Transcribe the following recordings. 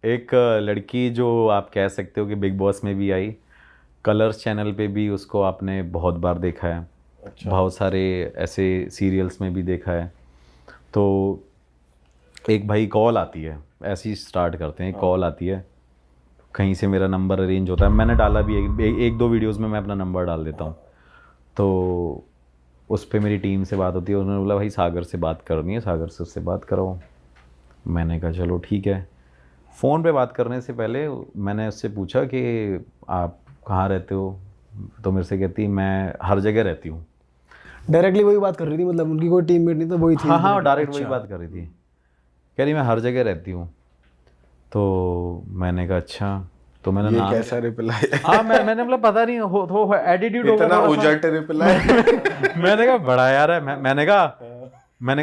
एक लड़की जो आप कह सकते हो कि बिग बॉस में भी आई, कलर्स चैनल पे भी उसको आपने बहुत बार देखा है। अच्छा। बहुत सारे ऐसे सीरियल्स में भी देखा है। तो एक भाई कॉल आती है, ऐसे ही स्टार्ट करते हैं, कॉल आती है, कहीं से मेरा नंबर अरेंज होता है, मैंने डाला भी एक दो वीडियोस में मैं अपना नंबर डाल देता हूँ। तो उस पे मेरी टीम से बात होती है, उन्होंने बोला भाई सागर से बात करनी है, सागर से उससे बात करो। मैंने कहा चलो ठीक है। फ़ोन पे बात करने से पहले मैंने उससे पूछा कि आप कहाँ रहते हो, तो मेरे से कहती मैं हर जगह रहती हूँ। डायरेक्टली वही बात कर रही थी, मतलब उनकी कोई टीममेट नहीं तो वही थी हाँ हाँ, directly? डायरेक्ट वही अच्छा। बात कर रही थी, कह रही मैं हर जगह रहती हूँ। तो मैंने कहा अच्छा, तो मैंने ये नाम, कैसा रिप्लाई है? हाँ मैंने बोला पता नहीं हो एटीट्यूड होगा इतना थोड़ा सा। उजट रिप्लाई। मैंने कहा बड़ा यार है, मैंने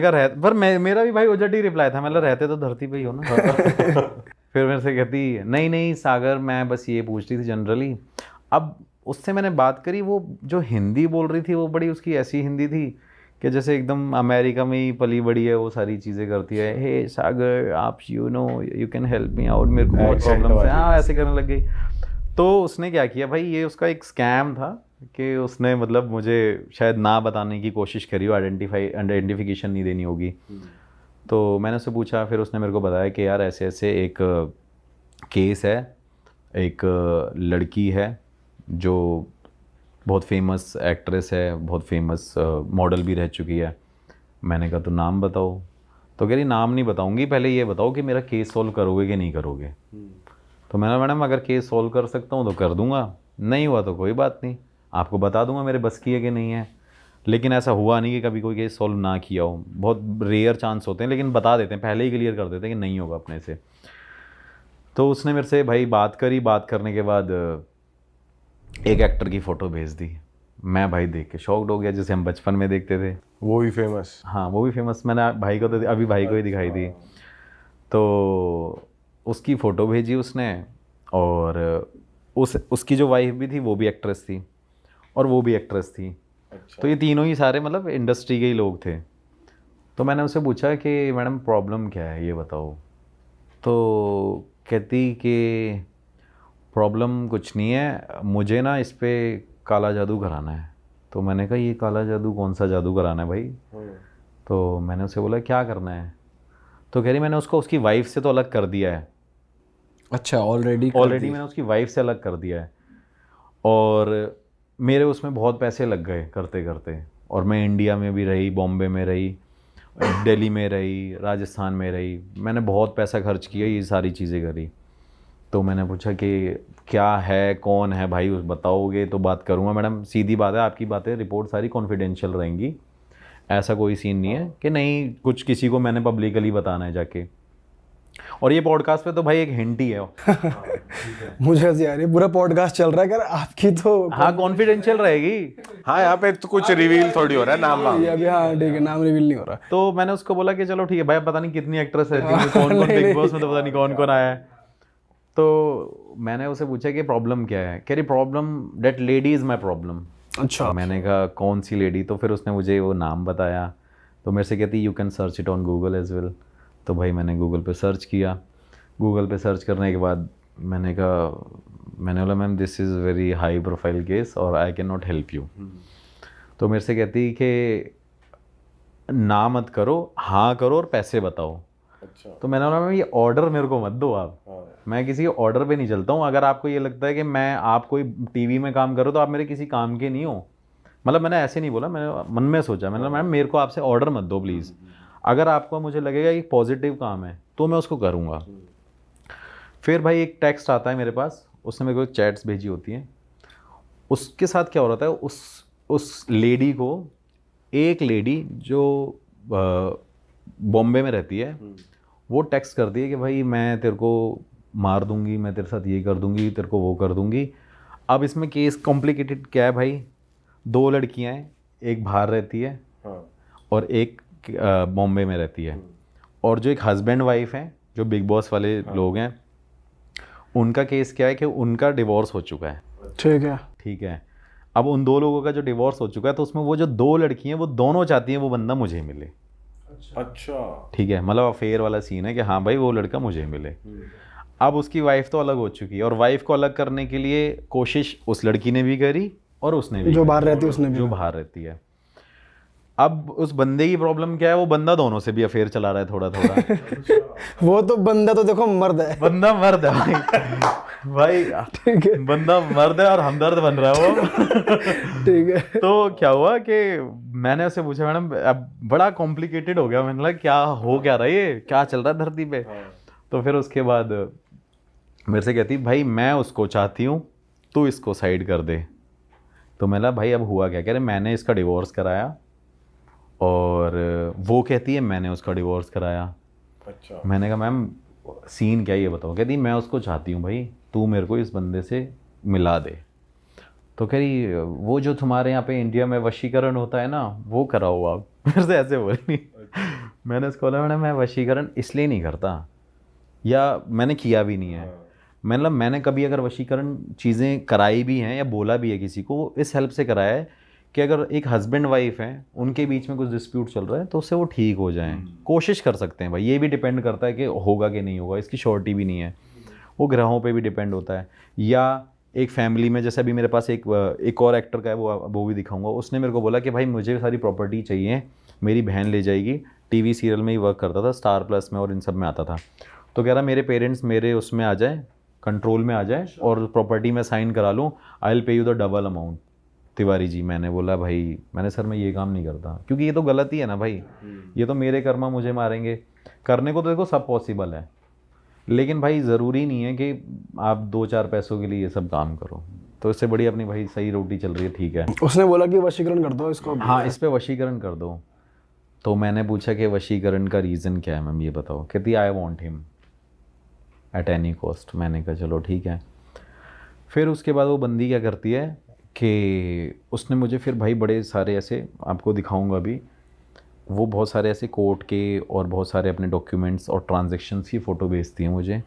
कहा रह, पर मेरा भी भाई उजट ही रिप्लाई था, मतलब रहते तो धरती पे ही हो ना। फिर मेरे से कहती नहीं नहीं सागर, मैं बस ये पूछ रही थी जनरली। अब उससे मैंने बात करी, वो जो हिंदी बोल रही थी वो बड़ी उसकी ऐसी हिंदी थी कि जैसे एकदम अमेरिका में ही पली बड़ी है, वो सारी चीज़ें करती है, हे सागर आप you can help me out, मेरे को बहुत Accent प्रॉब्लम्स है, वाली। हाँ ऐसे करने लग गई। तो उसने क्या किया भाई, ये उसका एक स्कैम था कि उसने मतलब मुझे शायद ना बताने की कोशिश करी हो, आइडेंटिफिकेशन नहीं देनी होगी। तो मैंने उससे पूछा, फिर उसने मेरे को बताया कि यार ऐसे ऐसे एक केस है, एक लड़की है जो बहुत फेमस एक्ट्रेस है, बहुत फेमस मॉडल भी रह चुकी है। मैंने कहा तो नाम बताओ। तो कह रही नाम नहीं बताऊंगी, पहले ये बताओ कि मेरा केस सॉल्व करोगे कि नहीं करोगे। तो मैंने मैडम अगर केस सॉल्व कर सकता हूँ तो कर दूंगा, नहीं हुआ तो कोई बात नहीं, आपको बता दूंगा मेरे बस की है कि नहीं है। लेकिन ऐसा हुआ नहीं कि कभी कोई केस सॉल्व ना किया हो, बहुत रेयर चांस होते हैं, लेकिन बता देते हैं, पहले ही क्लियर कर देते हैं कि नहीं होगा अपने से। तो उसने मेरे से भाई बात करी, बात करने के बाद एक एक्टर की फ़ोटो भेज दी। मैं भाई देख के शॉक्ड हो गया, जैसे हम बचपन में देखते थे। वो भी फेमस। हाँ वो भी फेमस, मैंने भाई को तो अभी भाई को ही दिखाई थी। तो उसकी फ़ोटो भेजी उसने, और उसकी जो वाइफ भी थी वो भी एक्ट्रेस थी, और वो भी एक्ट्रेस थी। तो ये तीनों ही सारे मतलब इंडस्ट्री के ही लोग थे। तो मैंने उससे पूछा कि मैडम प्रॉब्लम क्या है ये बताओ। तो कहती कि प्रॉब्लम कुछ नहीं है, मुझे ना इस पे काला जादू कराना है। तो मैंने कहा ये काला जादू कौन सा जादू कराना है भाई। तो मैंने उससे बोला क्या करना है। तो कह रही मैंने उसको उसकी वाइफ से तो अलग कर दिया है, अच्छा, ऑलरेडी मैंने उसकी वाइफ से अलग कर दिया है, और मेरे उसमें बहुत पैसे लग गए करते करते। और मैं इंडिया में भी रही, बॉम्बे में रही, दिल्ली में रही, राजस्थान में रही, मैंने बहुत पैसा खर्च किया, ये सारी चीज़ें करी। तो मैंने पूछा कि क्या है, कौन है भाई, उस बताओगे तो बात करूँगा। मैडम सीधी बात है, आपकी बातें रिपोर्ट सारी कॉन्फिडेंशियल रहेंगी, ऐसा कोई सीन नहीं है कि नहीं कुछ किसी को मैंने पब्लिकली बताना है जाके। और ये पॉडकास्ट पे तो भाई एक हिंट ही है। मुझे हंसी आ रही है, पूरा पॉडकास्ट चल रहा है, कर आपकी तो हाँ कॉन्फिडेंशियल रहेगी। हाँ यहाँ पे तो कुछ रिवील थोड़ी हो रहा है नाम वाम। ये अभी, हाँ ठीक है, नाम रिवील नहीं हो रहा। तो मैंने उसको बोला कि चलो ठीक है भाई, पता नहीं कितनी एक्ट्रेस रहती होंगी, कौन कौन बिग बॉस में तो पता नहीं कौन कौन आया है। तो मैंने उसे पूछा कि प्रॉब्लम क्या है। कह रही problem that lady is my problem. अच्छा। मैंने कहा कौन सी लेडी। तो फिर उसने मुझे वो नाम बताया। तो मेरे से कहती you can search it on Google as well. तो भाई मैंने गूगल पे सर्च किया। गूगल पे सर्च करने के बाद मैंने बोला ma'am this is very high profile case और I can not help you. तो मेरे से कहती कि ना मत करो, हाँ करो और पैसे बताओ। अच्छा। तो मैंने बोला मैम ये ऑर्डर मेरे को मत दो आप, मैं किसी ऑर्डर पे नहीं चलता हूँ। अगर आपको ये लगता है कि मैं आप कोई टीवी में काम करो तो आप मेरे किसी काम के नहीं हो, मतलब मैंने ऐसे नहीं बोला, मैंने मन में सोचा, मैंने मैम मेरे को आपसे ऑर्डर मत दो प्लीज़। अगर आपको मुझे लगेगा कि पॉजिटिव काम है तो मैं उसको करूँगा। फिर भाई एक टेक्स्ट आता है मेरे पास, उसने मेरे को चैट्स भेजी होती हैं। उसके साथ क्या हो रहा था, उस लेडी को, एक लेडी जो बॉम्बे में रहती है, वो टेक्स्ट करती है कि भाई मैं तेरे को मार दूंगी, मैं तेरे साथ ये कर दूंगी, तेरे को वो कर दूंगी। अब इसमें केस कॉम्प्लिकेटेड क्या है भाई, दो लड़कियां हैं, एक बाहर रहती है और एक बॉम्बे में रहती है। और जो एक हस्बैंड वाइफ हैं जो बिग बॉस वाले लोग हैं, उनका केस क्या है कि उनका डिवोर्स हो चुका है। ठीक है। ठीक है, अब उन दो लोगों का जो डिवोर्स हो चुका है, तो उसमें वो जो दो लड़की हैं वो दोनों चाहती हैं वो बंदा मुझे मिले। अच्छा। ठीक है, मतलब अफेयर वाला सीन है कि हाँ भाई वो लड़का मुझे मिले। अब उसकी वाइफ तो अलग हो चुकी है और वाइफ को अलग करने के लिए कोशिश उस लड़की ने भी करी और उसने भी जो करी, बाहर रहती है उसने भी जो बाहर रहती है। अब उस बंदे की प्रॉब्लम क्या है, वो बंदा दोनों से भी अफेयर चला रहा है थोड़ा थोड़ा। वो तो बंदा तो देखो मर्द है। बंदा मर्द है भाई, भाई ठीक है बंदा मर्द है और हमदर्द बन रहा है वो। ठीक है। तो क्या हुआ कि मैंने उससे पूछा मैडम अब बड़ा कॉम्प्लिकेटेड हो गया, मैंने कहा क्या हो क्या रहा है, ये क्या चल रहा है धरती पे। तो फिर उसके बाद मेरे से कहती भाई मैं उसको चाहती हूँ, तू इसको साइड कर दे। तो मैंने कहा भाई अब हुआ क्या, कह रहे मैंने इसका डिवोर्स कराया और वो कहती है मैंने उसका डिवोर्स कराया। अच्छा। मैंने कहा मैम सीन क्या है ये बताओ। कहती मैं उसको चाहती हूँ भाई, तू मेरे को इस बंदे से मिला दे। तो कह रही वो जो तुम्हारे यहाँ पे इंडिया में वशीकरण होता है ना वो कराओ आप। मेरे से ऐसे बोली। मैंने उसको बोला मैंने मैं वशीकरण इसलिए नहीं करता या मैंने किया भी नहीं है। मतलब मैंने कभी अगर वशीकरण चीज़ें कराई भी हैं या बोला भी है किसी को, इस हेल्प से कराया है कि अगर एक हस्बैंड वाइफ हैं उनके बीच में कुछ डिस्प्यूट चल रहा है तो उससे वो ठीक हो जाएं, कोशिश कर सकते हैं भाई। ये भी डिपेंड करता है कि होगा कि नहीं होगा, इसकी श्योरिटी भी नहीं है, वो ग्रहों पे भी डिपेंड होता है। या एक फैमिली में जैसे अभी मेरे पास एक और एक्टर का है, वो भी दिखाऊंगा। उसने मेरे को बोला कि भाई मुझे सारी प्रॉपर्टी चाहिए, मेरी बहन ले जाएगी। टीवी सीरियल में ही वर्क करता था, स्टार प्लस में और इन सब में आता था। तो कह रहा मेरे पेरेंट्स मेरे उसमें आ जाए, कंट्रोल में आ जाए और प्रॉपर्टी में साइन करा लूँ, I will pay you the double amount. Tiwari ji, मैंने बोला भाई मैंने सर मैं ये काम नहीं करता क्योंकि ये तो गलत ही है ना भाई, ये तो मेरे कर्मा मुझे मारेंगे। करने को तो देखो सब पॉसिबल है, लेकिन भाई ज़रूरी नहीं है कि आप 2-4 पैसों के लिए ये सब काम करो। तो इससे बड़ी अपनी भाई सही रोटी चल रही है, ठीक है। उसने बोला कि वशीकरण कर दो इसको। हाँ इस पे वशीकरण कर दो। तो मैंने पूछा कि वशीकरण का रीज़न क्या है मैम ये बताओ। कहती I want him at any cost. मैंने कहा चलो ठीक है। फिर उसके बाद वो बंदी क्या करती है कि उसने मुझे फिर भाई बड़े सारे ऐसे, आपको दिखाऊंगा अभी, वो बहुत सारे ऐसे कोर्ट के और बहुत सारे अपने डॉक्यूमेंट्स और ट्रांजैक्शंस की फ़ोटो भेजती हैं मुझे।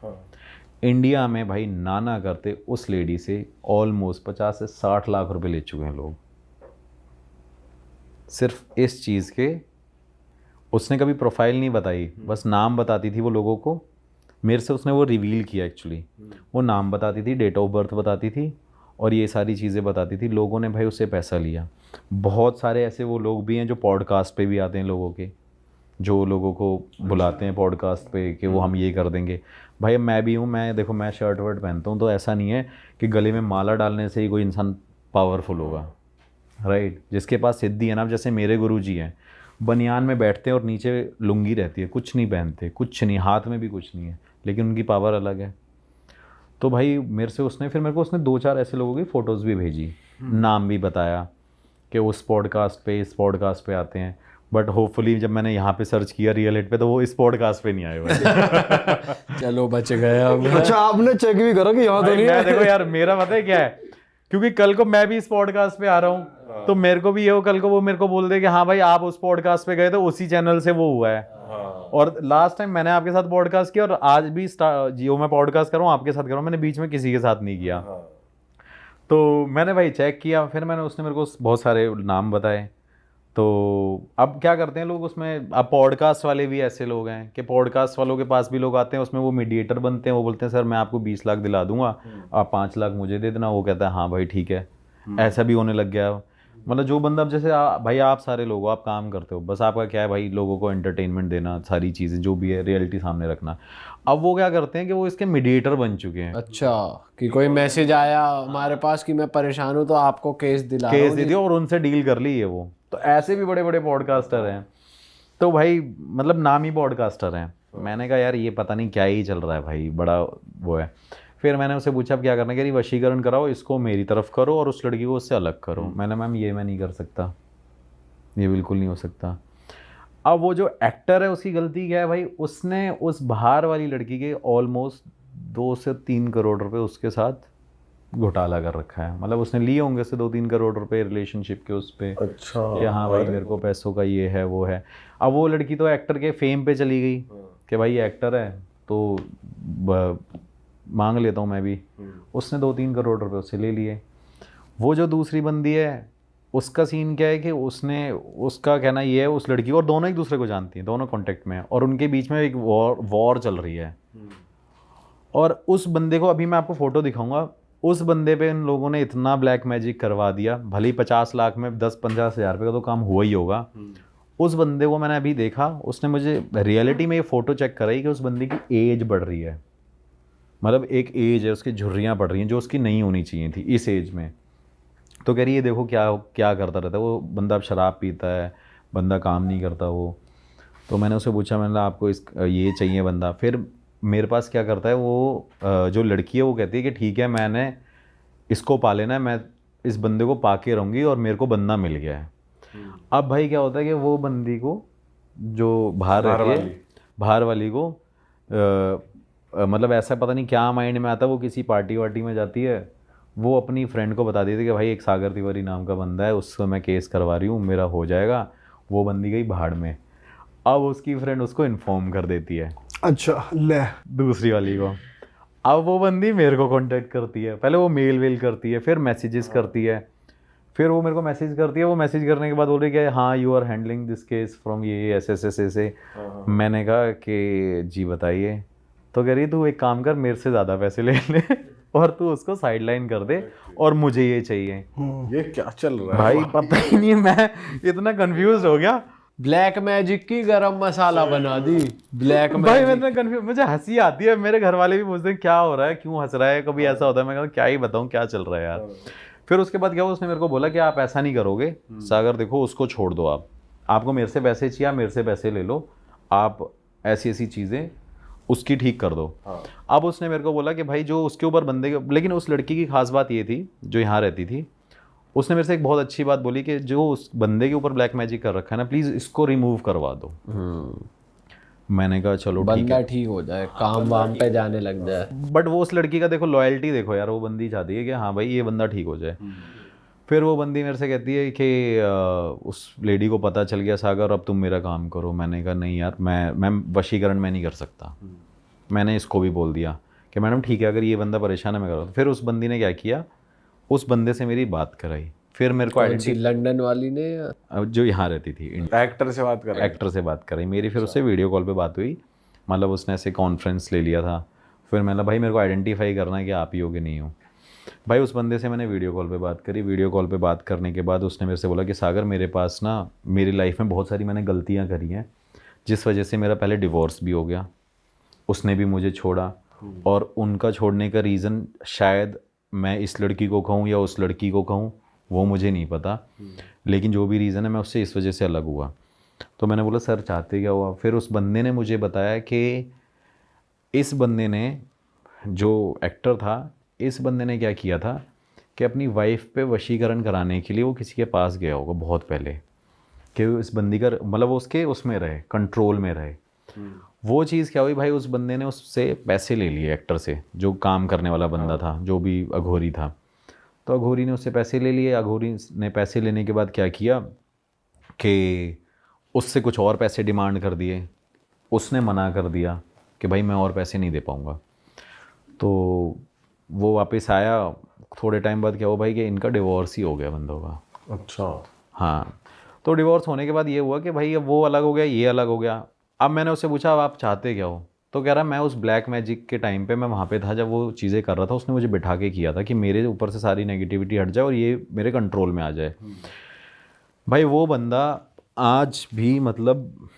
इंडिया में भाई नाना करते उस लेडी से ऑलमोस्ट 50 से 60 लाख रुपए ले चुके हैं लोग, सिर्फ इस चीज़ के। उसने कभी प्रोफाइल नहीं बताई, बस नाम बताती थी वो लोगों को। मेरे से उसने वो रिवील किया एक्चुअली। वो नाम बताती थी, डेट ऑफ बर्थ बताती थी और ये सारी चीज़ें बताती थी। लोगों ने भाई उससे पैसा लिया। बहुत सारे ऐसे वो लोग भी हैं जो पॉडकास्ट पे भी आते हैं लोगों के, जो लोगों को बुलाते हैं पॉडकास्ट पे कि वो हम ये कर देंगे। भाई मैं भी हूँ, मैं देखो मैं शर्ट वर्ट पहनता हूँ तो ऐसा नहीं है कि गले में माला डालने से ही कोई इंसान पावरफुल होगा, राइट। जिसके पास सिद्धि है ना, जैसे मेरे गुरुजी हैं, बनियान में बैठते हैं और नीचे लुंगी रहती है, कुछ नहीं पहनते, कुछ नहीं, हाथ में भी कुछ नहीं है, लेकिन उनकी पावर अलग है। तो भाई मेरे से उसने फिर मेरे को उसने 2-4 ऐसे लोगों की फ़ोटोज़ भी भेजी, नाम भी बताया कि उस पॉडकास्ट पे इस पॉडकास्ट पे आते हैं। बट होपफुली जब मैंने यहाँ पे सर्च किया रियल हिट पे तो वो इस पॉडकास्ट पे नहीं आए भाई। चलो बच गए अब। अच्छा आपने चेक भी करो कि यहाँ तो नहीं मैं है। देखो यार मेरा पता है क्या है, क्योंकि कल को मैं भी इस पॉडकास्ट पे आ रहा हूँ तो मेरे को भी ये हो कल को वो मेरे को बोल दे कि हाँ भाई आप उस पॉडकास्ट पे गए तो उसी चैनल से वो हुआ है। और लास्ट टाइम मैंने आपके साथ पॉडकास्ट किया और आज भी जियो में पॉडकास्ट कर रहा हूँ आपके साथ कर रहा हूँ, मैंने बीच में किसी के साथ नहीं किया। तो मैंने भाई चेक किया, फिर मैंने उसने मेरे को बहुत सारे नाम बताए। तो अब क्या करते हैं लोग उसमें, अब पॉडकास्ट वाले भी ऐसे लोग हैं कि पॉडकास्ट वालों के पास भी लोग आते हैं, उसमें वो मीडिएटर बनते हैं। वो बोलते हैं सर मैं आपको 20 लाख दिला दूंगा, आप 5 लाख मुझे दे देना। वो कहता है हाँ भाई ठीक है। ऐसा भी होने लग गया। मतलब जो बंदा, अब जैसे भाई आप सारे लोग आप काम करते हो, बस आपका क्या है भाई लोगों को एंटरटेनमेंट देना, सारी चीज़ें जो भी है रियलिटी सामने रखना। अब वो क्या करते हैं कि वो इसके मीडिएटर बन चुके हैं। अच्छा, कि कोई मैसेज आया हमारे पास कि मैं परेशान हूँ तो आपको केस दिला रहा केस हूँ दे दिया और उनसे डील कर ली है वो। तो ऐसे भी बड़े बड़े पॉडकास्टर हैं। तो भाई मतलब नामी पॉडकास्टर हैं। मैंने कहा यार ये पता नहीं क्या ही चल रहा है भाई, बड़ा वो है। फिर मैंने उससे पूछा अब क्या करना, कह रही वशीकरण कराओ, इसको मेरी तरफ करो और उस लड़की को उससे अलग करो। मैंने मैम ये मैं नहीं कर सकता, ये बिल्कुल नहीं हो सकता। अब वो जो एक्टर है उसकी गलती क्या है भाई, उसने उस बाहर वाली लड़की के ऑलमोस्ट 2 से 3 करोड़ रुपए उसके साथ घोटाला कर रखा है। मतलब उसने लिए होंगे उससे 2-3 करोड़ रुपए रिलेशनशिप के उस पे। अच्छा। कि हाँ भाई मेरे को पैसों का ये है वो है। अब वो लड़की तो एक्टर के फेम पे चली गई कि भाई ये एक्टर है तो मांग लेता हूँ मैं भी। उसने 2-3 करोड़ रुपए उससे ले लिए। वो जो दूसरी बंदी है उसका सीन क्या है कि उसने, उसका कहना ये है उस लड़की को, और दोनों एक दूसरे को जानती हैं, दोनों कांटेक्ट में हैं और उनके बीच में एक वॉर चल रही है। और उस बंदे को अभी मैं आपको फ़ोटो दिखाऊंगा, उस बंदे पे इन लोगों ने इतना ब्लैक मैजिक करवा दिया, भले ही 50 लाख में 10-50 हज़ार रुपये का तो काम हुआ ही होगा। उस बंदे को मैंने अभी देखा, उसने मुझे रियलिटी में ये फ़ोटो चेक कराई कि उस बंदे की एज बढ़ रही है, मतलब एक एज है, उसकी झुर्रियाँ पड़ रही हैं जो उसकी नहीं होनी चाहिए थी इस एज में। तो कह रही है देखो क्या क्या करता रहता है वो बंदा, अब शराब पीता है, बंदा काम नहीं करता वो। तो मैंने उससे पूछा, मैंने कहा आपको इस ये चाहिए बंदा। फिर मेरे पास क्या करता है वो, जो लड़की है वो कहती है कि ठीक है मैंने इसको पा लेना है, मैं इस बंदे को पा के रहूँगी और मेरे को बंदा मिल गया है। अब भाई क्या होता है कि वो बंदी को जो बाहर रहती है, बाहर वाली को मतलब ऐसा पता नहीं क्या माइंड में आता है, वो किसी पार्टी वार्टी में जाती है, वो अपनी फ्रेंड को बता देती है कि भाई एक सागर तिवारी नाम का बंदा है, उससे मैं केस करवा रही हूँ, मेरा हो जाएगा। वो बंदी गई भाड़ में। अब उसकी फ्रेंड उसको इन्फॉर्म कर देती है, अच्छा ले, दूसरी वाली को। अब वो बंदी मेरे को कांटेक्ट करती है, पहले वो मेल वेल करती है, फिर मैसेजेस करती है, फिर वो मेरे को मैसेज करती है। वो मैसेज करने के बाद बोल रही है कि हाँ you are handling this case from ये ऐसे। मैंने कहा कि जी बताइए। तो कह रही तू एक काम कर, मेरे से ज़्यादा पैसे ले ले और तू उसको साइडलाइन कर दे और मुझे ये चाहिए। ये क्या चल रहा है भाई पता ही नहीं, मैं इतना कंफ्यूज हो गया ब्लैक मैजिक की गरम मसाला बना दी। ब्लैक भाई मैं मैजिक इतना कंफ्यूज, मुझे हंसी आती है, मेरे घर वाले भी पूछते हैं क्या हो रहा है, क्यों हंस रहा है, कभी ऐसा होता है। मैं कहता क्या ही बताऊँ क्या चल रहा है यार। फिर उसके बाद क्या हुआ, उसने मेरे को बोला कि आप ऐसा नहीं करोगे सागर, देखो उसको छोड़ दो, आपको मेरे से पैसे चाहिए, आप मेरे से पैसे ले लो, आप ऐसी ऐसी चीज़ें उसकी ठीक कर दो। अब उसने मेरे को बोला कि भाई जो उसके ऊपर बंदे के, लेकिन उस लड़की की खास बात ये थी जो यहाँ रहती थी, उसने मेरे से एक बहुत अच्छी बात बोली कि जो उस बंदे के ऊपर ब्लैक मैजिक कर रखा है ना, प्लीज़ इसको रिमूव करवा दो। मैंने कहा चलो ठीक बंदा है। ठीक हो जाए, काम वाम पे जाने लग जाए। बट वो उस लड़की का देखो लॉयल्टी देखो यार, वो बंदी चाहती है कि हाँ भाई ये बंदा ठीक हो जाए। फिर वो बंदी मेरे से कहती है कि उस लेडी को पता चल गया सागर, अब तुम मेरा काम करो। मैंने कहा नहीं यार, मैं वशीकरण में नहीं कर सकता। मैंने इसको भी बोल दिया कि मैडम ठीक है, अगर ये बंदा परेशान है मैं करूँ। फिर उस बंदी ने क्या किया, उस बंदे से मेरी बात कराई। फिर मेरे को कौन सी, लंदन वाली ने? जो यहाँ रहती थी, एक्टर से बात कर रहे हैं? एक्टर से बात कराई मेरी। फिर उससे वीडियो कॉल पे बात हुई, मतलब उसने ऐसे कॉन्फ्रेंस ले लिया था। फिर मैंने भाई मेरे को आइडेंटिफाई करना है कि आप ही हो कि नहीं हो। भाई उस बंदे से मैंने वीडियो कॉल पे बात करी। वीडियो कॉल पे बात करने के बाद उसने मेरे से बोला कि सागर मेरे पास ना, मेरी लाइफ में बहुत सारी मैंने गलतियाँ करी हैं, जिस वजह से मेरा पहले डिवोर्स भी हो गया, उसने भी मुझे छोड़ा, और उनका छोड़ने का रीज़न शायद मैं इस लड़की को कहूँ या उस लड़की को कहूँ, वो मुझे नहीं पता, लेकिन जो भी रीज़न है मैं उससे इस वजह से अलग हुआ। तो मैंने बोला सर चाहते क्या हुआ? फिर उस बंदे ने मुझे बताया कि इस बंदे ने, जो एक्टर था, इस बंदे ने क्या किया था कि अपनी वाइफ पे वशीकरण कराने के लिए वो किसी के पास गया होगा बहुत पहले, कि इस बंदी का मतलब वो उसके उसमें रहे, कंट्रोल में रहे। वो चीज़ क्या हुई भाई, उस बंदे ने उससे पैसे ले लिए, एक्टर से, जो काम करने वाला बंदा था, जो भी अघोरी था। तो अघोरी ने उससे पैसे ले लिए। अघोरी ने पैसे लेने के बाद क्या किया कि उससे कुछ और पैसे डिमांड कर दिए। उसने मना कर दिया कि भाई मैं और पैसे नहीं दे पाऊँगा। तो वो वापस आया। थोड़े टाइम बाद क्या हुआ भाई कि इनका डिवोर्स ही हो गया बंदों का। अच्छा। हाँ, तो डिवोर्स होने के बाद ये हुआ कि भाई अब वो अलग हो गया, ये अलग हो गया। अब मैंने उससे पूछा अब आप चाहते क्या हो? तो कह रहा मैं उस ब्लैक मैजिक के टाइम पे मैं वहाँ पे था जब वो चीज़ें कर रहा था, उसने मुझे बिठा के किया था कि मेरे ऊपर से सारी नेगेटिविटी हट जाए और ये मेरे कंट्रोल में आ जाए। भाई वो बंदा आज भी, मतलब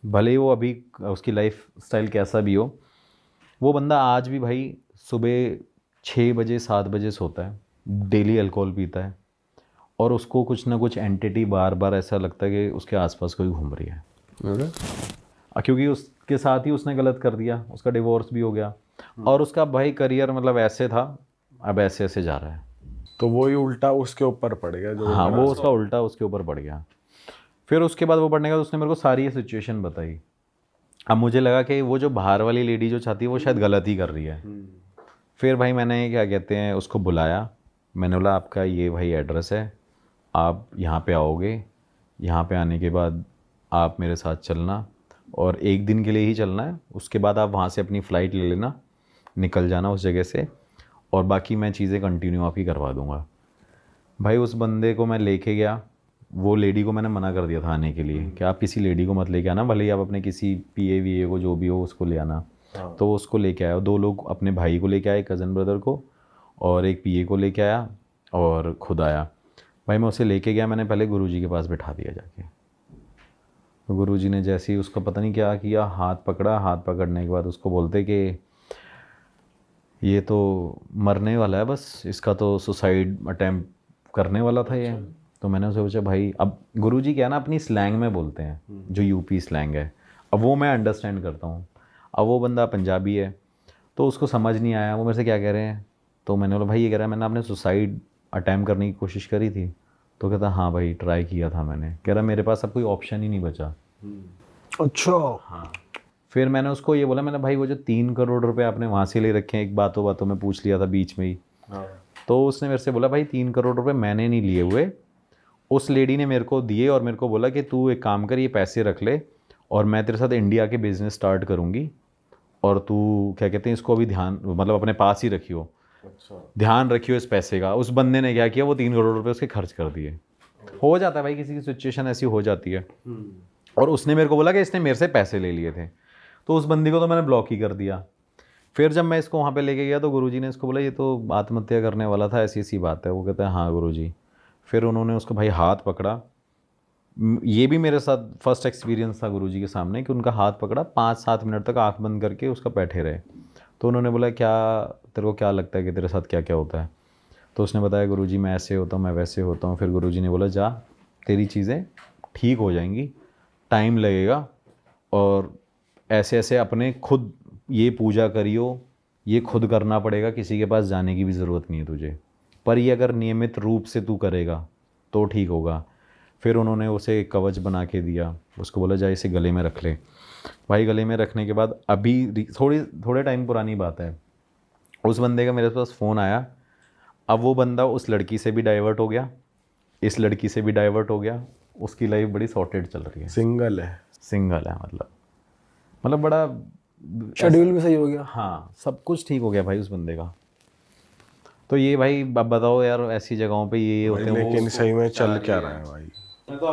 भले ही वो अभी उसकी लाइफ स्टाइल कैसा भी हो, वो बंदा आज भी भाई सुबह 6 बजे 7 बजे सोता है, डेली अल्कोहल पीता है, और उसको कुछ ना कुछ एंटिटी बार बार ऐसा लगता है कि उसके आसपास कोई घूम रही है। क्योंकि उसके साथ ही उसने गलत कर दिया, उसका डिवोर्स भी हो गया, और उसका भाई करियर मतलब ऐसे था, अब ऐसे ऐसे जा रहा है। तो वो ही उल्टा उसके ऊपर पड़ गया जो हाँ, वो उसका उल्टा उसके ऊपर पड़ गया। फिर उसके बाद वो पढ़ने के बाद उसने मेरे को सारी ये सिचुएशन बताई। अब मुझे लगा कि वो जो बाहर वाली लेडी जो चाहती है वो शायद गलत ही कर रही है। फिर भाई मैंने क्या कहते हैं उसको बुलाया। मैंने बोला आपका ये भाई एड्रेस है, आप यहाँ पे आओगे, यहाँ पे आने के बाद आप मेरे साथ चलना, और 1 दिन के लिए ही चलना है, उसके बाद आप वहाँ से अपनी फ़्लाइट ले लेना, निकल जाना उस जगह से, और बाकी मैं चीज़ें कंटिन्यू आप ही करवा दूँगा। भाई उस बंदे को मैं लेके गया। वो लेडी को मैंने मना कर दिया था आने के लिए कि आप किसी लेडी को मत लेके आना, भले ही आप अपने किसी PA VA को जो भी हो उसको ले आना। तो वो उसको लेके आया, 2 लोग अपने भाई को लेके आए, कज़न ब्रदर को, और एक पीए को लेके आया और खुद आया। भाई मैं उसे लेके गया, मैंने पहले गुरुजी के पास बिठा दिया जाके। तो गुरुजी ने जैसे ही उसका पता नहीं क्या किया, हाथ पकड़ा, हाथ पकड़ने के बाद उसको बोलते कि ये तो मरने वाला है, बस इसका तो सुसाइड अटेम्प्ट करने वाला था ये। तो मैंने उसे पूछा भाई, अब गुरुजी क्या है ना, अपनी स्लैंग में बोलते हैं, जो यूपी स्लैंग है, अब वो मैं अंडरस्टैंड करता हूँ। अब वो बंदा पंजाबी है तो उसको समझ नहीं आया वो मेरे से क्या कह रहे हैं। तो मैंने बोला भाई ये कह रहा है मैंने अपने सुसाइड अटैम्प्ट करने की कोशिश करी थी। तो कहता हाँ भाई ट्राई किया था मैंने। कह रहा मेरे पास अब कोई ऑप्शन ही नहीं बचा। अच्छा। हाँ। फिर मैंने उसको ये बोला, मैंने भाई वो जो 3 करोड़ रुपए आपने वहाँ से ले रखे हैं, एक बातों बातों में पूछ लिया था बीच में ही। तो उसने मेरे से बोला भाई 3 करोड़ रुपए मैंने नहीं लिए हुए, उस लेडी ने मेरे को दिए और मेरे को बोला कि तू एक काम कर, ये पैसे रख ले और मैं तेरे साथ इंडिया के बिजनेस स्टार्ट करूँगी और तू क्या कहते हैं इसको अभी ध्यान मतलब अपने पास ही रखियो। अच्छा। ध्यान रखियो इस पैसे का। उस बंदे ने क्या किया, वो 3 करोड़ रुपए उसके खर्च कर दिए। हो जाता है भाई, किसी की सिचुएशन ऐसी हो जाती है। और उसने मेरे को बोला कि इसने मेरे से पैसे ले लिए थे, तो उस बंदी को तो मैंने ब्लॉक ही कर दिया। फिर जब मैं इसको वहाँ पे लेके गया तो गुरुजी ने इसको बोला ये तो आत्महत्या करने वाला था, ऐसी ऐसी बात है। वो कहता है हाँ गुरुजी। फिर उन्होंने उसको भाई हाथ पकड़ा। ये भी मेरे साथ फर्स्ट एक्सपीरियंस था गुरुजी के सामने कि उनका हाथ पकड़ा, 5-7 मिनट तक आंख बंद करके उसका बैठे रहे। तो उन्होंने बोला क्या तेरे को क्या लगता है कि तेरे साथ क्या क्या होता है। तो उसने बताया गुरुजी मैं ऐसे होता हूँ, मैं वैसे होता हूँ। फिर गुरुजी ने बोला जा तेरी चीज़ें ठीक हो जाएंगी, टाइम लगेगा और ऐसे ऐसे अपने खुद ये पूजा करियो, ये खुद करना पड़ेगा, किसी के पास जाने की भी ज़रूरत नहीं है तुझे, पर ये अगर नियमित रूप से तू करेगा तो ठीक होगा। फिर उन्होंने उसे एक कवच बना के दिया, उसको बोला जा इसे गले में रख ले। भाई गले में रखने के बाद अभी थोड़े टाइम पुरानी बात है, उस बंदे का मेरे पास फ़ोन आया। अब वो बंदा उस लड़की से भी डाइवर्ट हो गया, इस लड़की से भी डाइवर्ट हो गया, उसकी लाइफ बड़ी सॉर्टेड चल रही है। सिंगल है। सिंगल है मतलब बड़ा शेड्यूल भी सही हो गया। हाँ सब कुछ ठीक हो गया भाई उस बंदे का। तो ये भाई अब बताओ यार, ऐसी जगहों पे ये होते हैं। लेकिन सही में चल क्या रहा है भाई?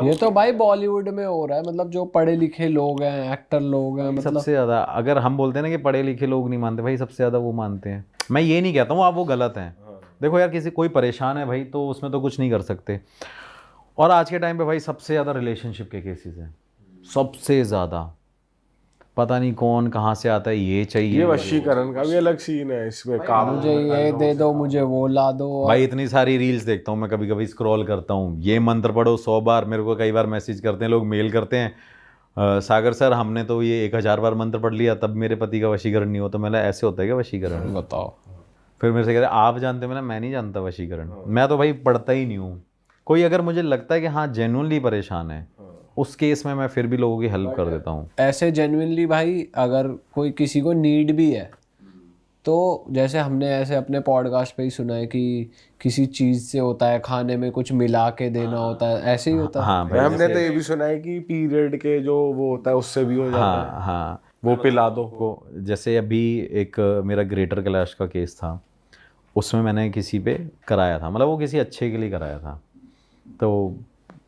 ये तो भाई बॉलीवुड में हो रहा है, मतलब जो पढ़े लिखे लोग हैं, एक्टर लोग हैं, मतलब सबसे ज़्यादा अगर हम बोलते हैं ना कि पढ़े लिखे लोग नहीं मानते, भाई सबसे ज़्यादा वो मानते हैं। मैं ये नहीं कहता हूँ आप वो गलत हैं। देखो यार किसी कोई परेशान है भाई तो उसमें तो कुछ नहीं कर सकते। और आज के टाइम पे भाई सबसे ज़्यादा रिलेशनशिप के केसेस हैं, सबसे ज़्यादा। पता नहीं कौन कहाँ से आता है, ये चाहिए। ये वशीकरण का भी अलग सीन है इसमें। काम मुझे ये दे दो, मुझे वो ला दो। भाई इतनी सारी रील्स देखता हूँ मैं, कभी कभी स्क्रॉल करता हूँ, ये मंत्र पढ़ो 100 बार। मेरे को कई बार मैसेज करते हैं लोग, मेल करते हैं सागर सर हमने तो ये 1000 बार मंत्र पढ़ लिया तब मेरे पति का वशीकरण नहीं होता। मैंने ऐसे होता है क्या वशीकरण? बताओ। फिर मेरे से कह रहे आप जानते हो? मैं नहीं जानता वशीकरण। मैं तो भाई पढ़ता ही नहीं हूँ। कोई अगर मुझे लगता है कि हाँ जेन्युइनली परेशान है, उस केस में मैं फिर भी लोगों की हेल्प कर देता हूँ। ऐसे जेन्युइनली भाई अगर कोई किसी को नीड भी है तो जैसे हमने ऐसे अपने पॉडकास्ट पे ही सुना है कि किसी चीज़ से होता है, खाने में कुछ मिला के देना होता है, ऐसे ही होता है। हाँ भाई हमने तो ये भी सुना है कि पीरियड के जो वो होता है उससे भी हो जाता है। हाँ हाँ वो पिला दो को। जैसे अभी एक मेरा ग्रेटर कैलाश का केस था, उसमें मैंने किसी पे कराया था, मतलब वो किसी अच्छे के लिए कराया था। तो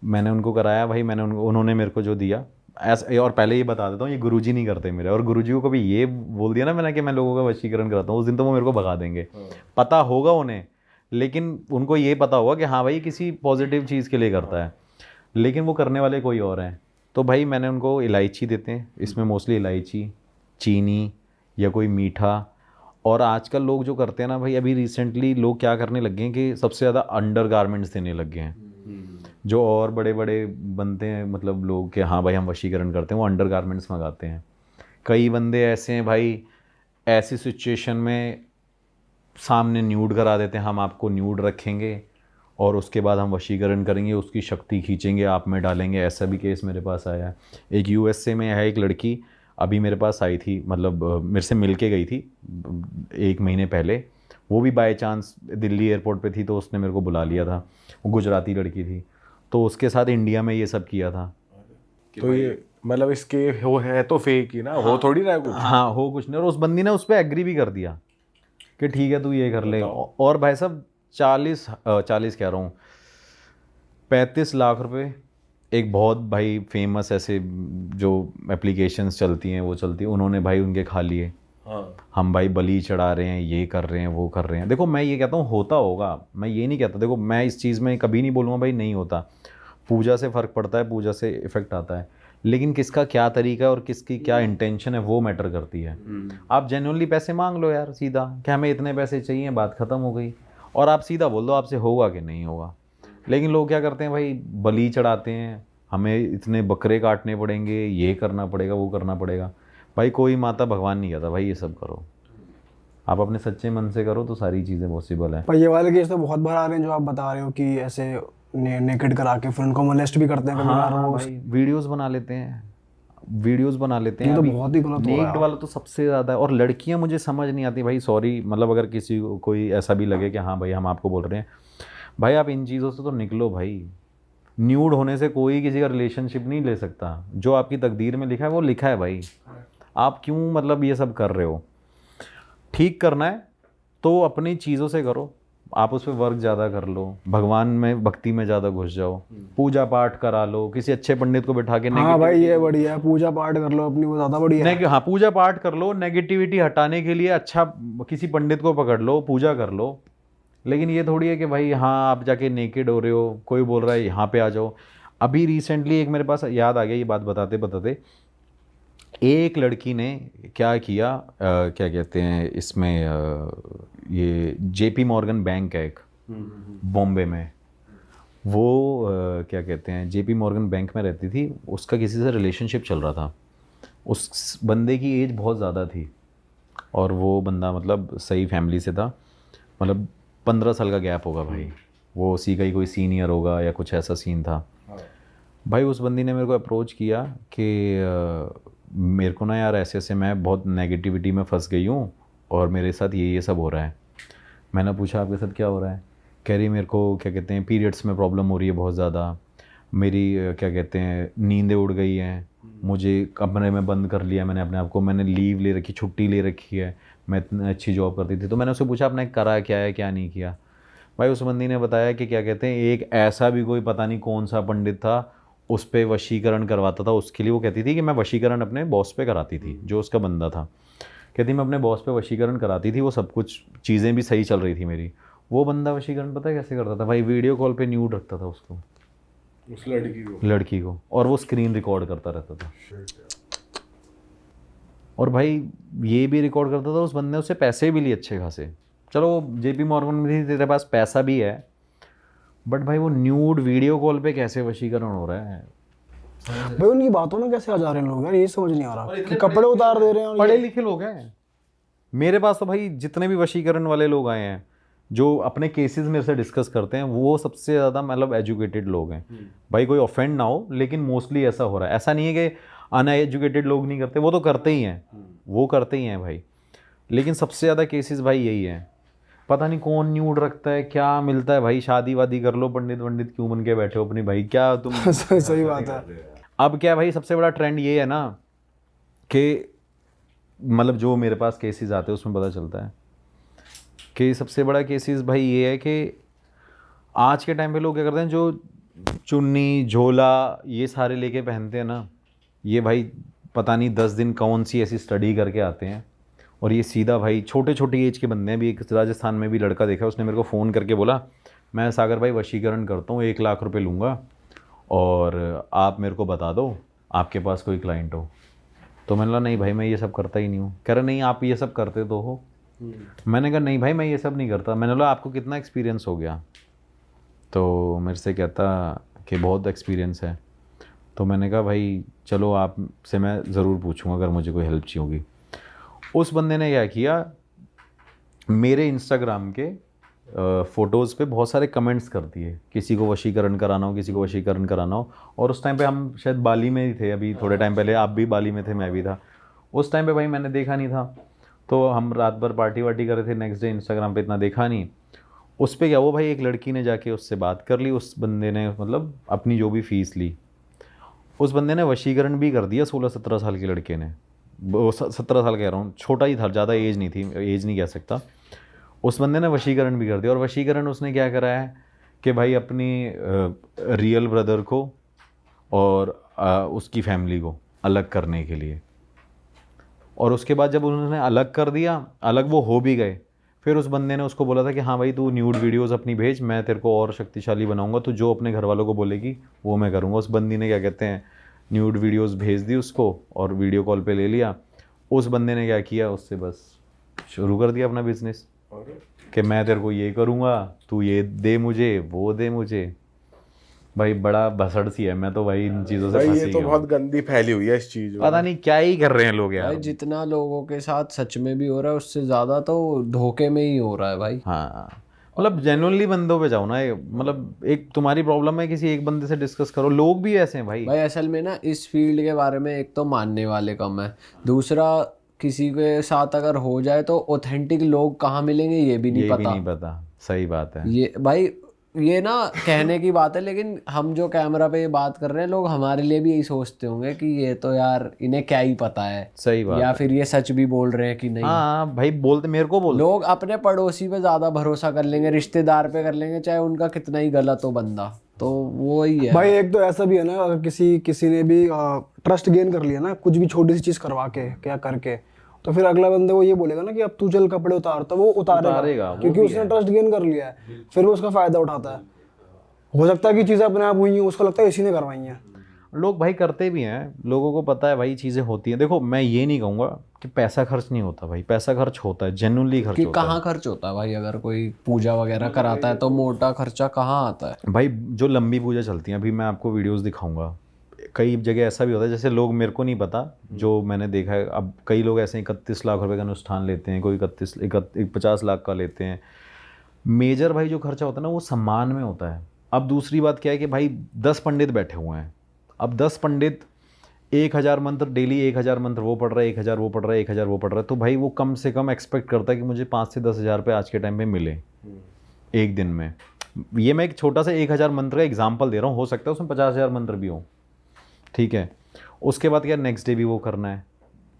मैंने उनको कराया भाई, उन्होंने मेरे को जो दिया ऐसा। और पहले ये बता देता हूँ ये गुरुजी नहीं करते मेरे, और गुरुजी को कभी ये बोल दिया ना मैंने कि मैं लोगों का वशीकरण कराता हूँ, उस दिन तो वो मेरे को भगा देंगे। पता होगा उन्हें, लेकिन उनको ये पता होगा कि हाँ भाई किसी पॉजिटिव चीज़ के लिए करता है, लेकिन वो करने वाले कोई और हैं। तो भाई मैंने उनको इलायची देते हैं, इसमें मोस्टली इलायची, चीनी या कोई मीठा। और आजकल लोग जो करते हैं ना भाई, अभी रिसेंटली लोग क्या करने लगे हैं कि सबसे ज़्यादा अंडर गारमेंट्स देने लग गए हैं। जो और बड़े बड़े बनते हैं मतलब लोग कि हाँ भाई हम वशीकरण करते हैं, वो अंडर गारमेंट्स मंगाते हैं। कई बंदे ऐसे हैं भाई, ऐसी सिचुएशन में सामने न्यूड करा देते हैं, हम आपको न्यूड रखेंगे और उसके बाद हम वशीकरण करेंगे, उसकी शक्ति खींचेंगे, आप में डालेंगे। ऐसा भी केस मेरे पास आया है। एक यूएसए में है एक लड़की, अभी मेरे पास आई थी, मतलब मेरे से मिल के गई थी 1 महीने पहले। वो भी बाय चांस दिल्ली एयरपोर्ट पे थी तो उसने मेरे को बुला लिया था। वो गुजराती लड़की थी, तो उसके साथ इंडिया में ये सब किया था। तो ये मतलब इसके हो है तो फेक ही ना, हो थोड़ी ना है कुछ। हाँ हो कुछ नहीं। और उस बंदी ने उस पर एग्री भी कर दिया कि ठीक है तू ये कर ले। और भाई साहब 40 कह रहा हूँ 35 लाख रुपए एक बहुत भाई फेमस ऐसे जो एप्लीकेशंस चलती हैं वो चलती हैं, उन्होंने भाई उनके खा लिए। हम भाई बलि चढ़ा रहे हैं, ये कर रहे हैं, वो कर रहे हैं। देखो मैं ये कहता हूँ होता होगा, मैं ये नहीं कहता, देखो मैं इस चीज़ में कभी नहीं बोलूँगा भाई नहीं होता, पूजा से फ़र्क पड़ता है, पूजा से इफ़ेक्ट आता है, लेकिन किसका क्या तरीका है और किसकी क्या इंटेंशन है वो मैटर करती है। आप जेन्युइनली पैसे मांग लो यार सीधा, कि हमें इतने पैसे चाहिए, बात ख़त्म हो गई, और आप सीधा बोल दो आपसे होगा कि नहीं होगा। लेकिन लोग क्या करते हैं भाई, बलि चढ़ाते हैं, हमें इतने बकरे काटने पड़ेंगे, ये करना पड़ेगा, वो करना पड़ेगा। भाई कोई माता भगवान नहीं कहता भाई ये सब करो, आप अपने सच्चे मन से करो तो सारी चीज़ें पॉसिबल है। पर ये वाले केस तो बहुत बार आ रहे हैं जो आप बता रहे हो कि ऐसे नेकेड करा के फिर उनको मोलेस्ट भी करते हैं कभी हाँ कभार वो। भाई वीडियोस बना लेते हैं, वीडियोस बना लेते हैं। ये तो अभी बहुत ही गलत हो रहा है नेक्ड वाला तो सबसे ज़्यादा है। और लड़कियां मुझे समझ नहीं आती भाई, सॉरी मतलब अगर किसी को कोई ऐसा भी लगे कि हाँ भाई हम आपको बोल रहे हैं, भाई आप इन चीज़ों से तो निकलो भाई। न्यूड होने से कोई किसी का रिलेशनशिप नहीं ले सकता, जो आपकी तकदीर में लिखा है वो लिखा है भाई। आप क्यों मतलब ये सब कर रहे हो? ठीक करना है तो अपनी चीज़ों से करो, आप उस पर वर्क ज़्यादा कर लो, भगवान में भक्ति में ज़्यादा घुस जाओ, पूजा पाठ करा लो, किसी अच्छे पंडित को बैठा के हाँ भाई ये बढ़िया है, पूजा पाठ कर लो अपनी, वो ज़्यादा बढ़िया है। हाँ पूजा पाठ कर लो, नेगेटिविटी हटाने के लिए अच्छा किसी पंडित को पकड़ लो, पूजा कर लो। लेकिन ये थोड़ी है कि भाई हाँ आप जाके नेकेड हो रहे हो, कोई बोल रहा है यहाँ पे आ जाओ। अभी रिसेंटली एक मेरे पास याद आ गया ये बात बताते बताते, एक लड़की ने क्या किया, क्या कहते हैं इसमें, ये जेपी मॉर्गन बैंक है एक बॉम्बे में, वो क्या कहते हैं जेपी मॉर्गन बैंक में रहती थी, उसका किसी से रिलेशनशिप चल रहा था, उस बंदे की एज बहुत ज़्यादा थी और वो बंदा मतलब सही फैमिली से था, मतलब 15 साल का गैप होगा भाई, वो उसी का ही कोई सीनियर होगा या कुछ ऐसा सीन था। भाई उस बंदी ने मेरे को अप्रोच किया कि मेरे को ना यार ऐसे ऐसे मैं बहुत नेगेटिविटी में फंस गई हूँ और मेरे साथ ये सब हो रहा है। मैंने पूछा आपके साथ क्या हो रहा है? कह रही मेरे को क्या कहते हैं पीरियड्स में प्रॉब्लम हो रही है बहुत ज़्यादा, मेरी क्या कहते हैं नींदें उड़ गई हैं, मुझे कमरे में बंद कर लिया मैंने अपने आप को, मैंने लीव ले रखी, छुट्टी ले रखी है, मैं इतनी अच्छी जॉब करती थी। तो मैंने उससे पूछा आपने करा क्या है क्या नहीं किया? भाई उस बंदी ने बताया कि क्या कहते हैं एक ऐसा भी कोई पता नहीं कौन सा पंडित था, उस पर वशीकरण करवाता था उसके लिए। वो कहती थी कि मैं वशीकरण अपने बॉस पे कराती थी, जो उसका बंदा था। कहती मैं अपने बॉस पे वशीकरण कराती थी, वो सब कुछ चीज़ें भी सही चल रही थी मेरी। वो बंदा वशीकरण पता है कैसे करता था भाई? वीडियो कॉल पे न्यूड रखता था उसको, उस लड़की को, और वो स्क्रीन रिकॉर्ड करता रहता था। और भाई ये भी रिकॉर्ड करता था, उस बंदे ने उससे पैसे भी लिए अच्छे खासे। चलो जेपी मॉर्गन में थी, तेरे पास पैसा भी है, बट भाई वो न्यूड वीडियो कॉल पे कैसे वशीकरण हो रहा है? भाई उनकी बातों में कैसे आ जा रहे हैं लोग यार, ये समझ नहीं आ रहा कि कपड़े उतार दे रहे हैं और पढ़े लिखे लोग हैं। मेरे पास तो भाई जितने भी वशीकरण वाले लोग आए हैं जो अपने केसेस मेरे से डिस्कस करते हैं, वो सबसे ज़्यादा मतलब एजुकेटेड लोग हैं। भाई कोई ऑफेंड ना हो, लेकिन मोस्टली ऐसा हो रहा है। ऐसा नहीं है कि अनएजुकेटेड लोग नहीं करते, वो तो करते ही हैं, वो करते ही हैं भाई। लेकिन सबसे ज़्यादा केसेस भाई यही हैं। पता नहीं कौन न्यूड रखता है, क्या मिलता है भाई, शादी वादी कर लो, पंडित वंडित क्यों बन के बैठे हो अपनी भाई, क्या तुम सही बात है। अब क्या भाई सबसे बड़ा ट्रेंड ये है ना कि मतलब जो मेरे पास केसेस आते हैं उसमें पता चलता है कि सबसे बड़ा केसेस भाई ये है कि आज के टाइम पे लोग क्या करते हैं, जो चुन्नी झोला ये सारे लेके पहनते हैं ना, ये भाई पता नहीं 10 दिन कौन सी ऐसी स्टडी करके आते हैं, और ये सीधा भाई छोटे छोटी एज के बंदे हैं। भी एक राजस्थान में भी लड़का देखा, उसने मेरे को फ़ोन करके बोला मैं सागर भाई वशीकरण करता हूँ, 1 लाख रुपए लूँगा और आप मेरे को बता दो आपके पास कोई क्लाइंट हो। तो मैंने कहा नहीं भाई मैं ये सब करता ही नहीं हूँ। कह रहा नहीं आप ये सब करते तो हो। मैंने कहा नहीं भाई मैं ये सब नहीं करता। मैंने बोला आपको कितना एक्सपीरियंस हो गया? तो मेरे से कहता कि बहुत एक्सपीरियंस है। तो मैंने कहा भाई चलो आपसे मैं ज़रूर पूछूंगा अगर मुझे कोई हेल्प चाहिए होगी। उस बंदे ने क्या किया, मेरे इंस्टाग्राम के फ़ोटोज़ पे बहुत सारे कमेंट्स कर दिए, किसी को वशीकरण कराना हो, किसी को वशीकरण कराना हो। और उस टाइम पे हम शायद बाली में ही थे, अभी थोड़े टाइम पहले आप भी बाली में थे, मैं भी था उस टाइम पे। भाई मैंने देखा नहीं था, तो हम रात भर पार्टी वार्टी कर रहे थे, नेक्स्ट डे इंस्टाग्राम पे इतना देखा नहीं। उस पर क्या हुआ भाई, एक लड़की ने जाके उससे बात कर ली, उस बंदे ने मतलब अपनी जो भी फ़ीस ली, उस बंदे ने वशीकरण भी कर दिया 16-17 साल के लड़के ने। 17 साल कह रहा हूँ, छोटा ही था, ज़्यादा एज नहीं थी, एज नहीं कह सकता। उस बंदे ने वशीकरण भी कर दिया। और वशीकरण उसने क्या करा है कि भाई अपनी रियल ब्रदर को और उसकी फैमिली को अलग करने के लिए और उसके बाद जब उन्होंने अलग कर दिया, अलग वो हो भी गए, फिर उस बंदे ने उसको बोला था कि हाँ भाई तू न्यूड वीडियोस अपनी भेज, मैं तेरे को और शक्तिशाली बनाऊंगा, तू जो अपने घर वालों को बोलेगी वो मैं करूँगा। उस बंदी ने क्या कहते हैं न्यूड वीडियोस भेज दी उसको और वीडियो कॉल पे ले लिया। उस बंदे ने क्या किया, उससे बस शुरू कर दिया अपना बिजनेस कि मैं तेरे को ये करूँगा, तू ये दे मुझे, वो दे मुझे। भाई बड़ा भसड़ सी है, मैं तो भाई इन चीज़ों से भाई फंस ये ही तो गया बहुत हूँ। गंदी फैली हुई है इस चीज में। पता नहीं क्या ही कर रहे हैं लोग यार। भाई जितना लोगों के साथ सच में भी हो रहा है उससे ज्यादा तो धोखे में ही हो रहा है भाई। हाँ मतलब जेन्युइनली बंदों पे जाओ ना, मतलब एक तुम्हारी प्रॉब्लम है किसी एक बंदे से डिस्कस करो। लोग भी ऐसे हैं भाई। भाई असल में ना इस फील्ड के बारे में एक तो मानने वाले कम है, दूसरा किसी के साथ अगर हो जाए तो ऑथेंटिक लोग कहाँ मिलेंगे ये भी नहीं ये भी पता। नहीं पता, सही बात है। ये भाई ये ना कहने की बात है, लेकिन हम जो कैमरा पे ये बात कर रहे हैं लोग हमारे लिए भी यही सोचते होंगे कि ये तो यार इन्हें क्या ही पता है, सही बात या है। फिर ये सच भी बोल रहे हैं कि नहीं। हाँ भाई बोलते, मेरे को बोलते लोग अपने पड़ोसी पे ज्यादा भरोसा कर लेंगे, रिश्तेदार पे कर लेंगे, चाहे उनका कितना ही गलत हो बंदा। तो वो ही है भाई एक तो ऐसा भी है ना, अगर किसी ने भी ट्रस्ट गेन कर लिया ना, कुछ भी छोटी सी चीज करवा के क्या करके, तो फिर अगला बंदे वो ये बोलेगा ना कि अब तू चल कपड़े उतार, तो वो उतारेगा वो क्योंकि भी उसने ट्रस्ट गेन कर लिया है। फिर वो उसका फायदा उठाता है। हो सकता है कि चीजें अपने आप हुई हैं, उसको लगता है इसी ने करवाई हैं। लोग भाई करते भी हैं, लोगों को पता है भाई चीज़ें होती हैं। देखो मैं ये नहीं कहूँगा कि पैसा खर्च नहीं होता भाई, पैसा खर्च होता है, जेन्युइनली खर्च कि होता कहाँ खर्च होता है भाई। अगर कोई पूजा वगैरह कराता है तो मोटा खर्चा कहाँ आता है। है भाई। जो लंबी पूजा चलती हैं, अभी मैं आपको वीडियोस दिखाऊंगा, कई जगह ऐसा भी होता है, जैसे लोग, मेरे को नहीं पता, जो मैंने देखा है, अब कई लोग ऐसे 31 लाख रुपए का अनुष्ठान लेते हैं, कोई 50 लाख का लेते हैं। मेजर भाई जो खर्चा होता है ना वो सम्मान में होता है। अब दूसरी बात क्या है कि भाई 10 पंडित बैठे हुए हैं, अब 10 पंडित 1000 मंत्र डेली, 1000 मंत्र वो पढ़ रहा है, 1000 वो पढ़ रहा है, 1000 वो पढ़ रहा है, तो भाई वो कम से कम एक्सपेक्ट करता है कि मुझे 5 से 10 हज़ार रुपये आज के टाइम पे मिले एक दिन में। ये मैं एक छोटा सा 1000 मंत्र का एग्जाम्पल दे रहा हूँ, हो सकता है उसमें 50,000 मंत्र भी हो, ठीक है। उसके बाद क्या, नेक्स्ट डे भी वो करना है,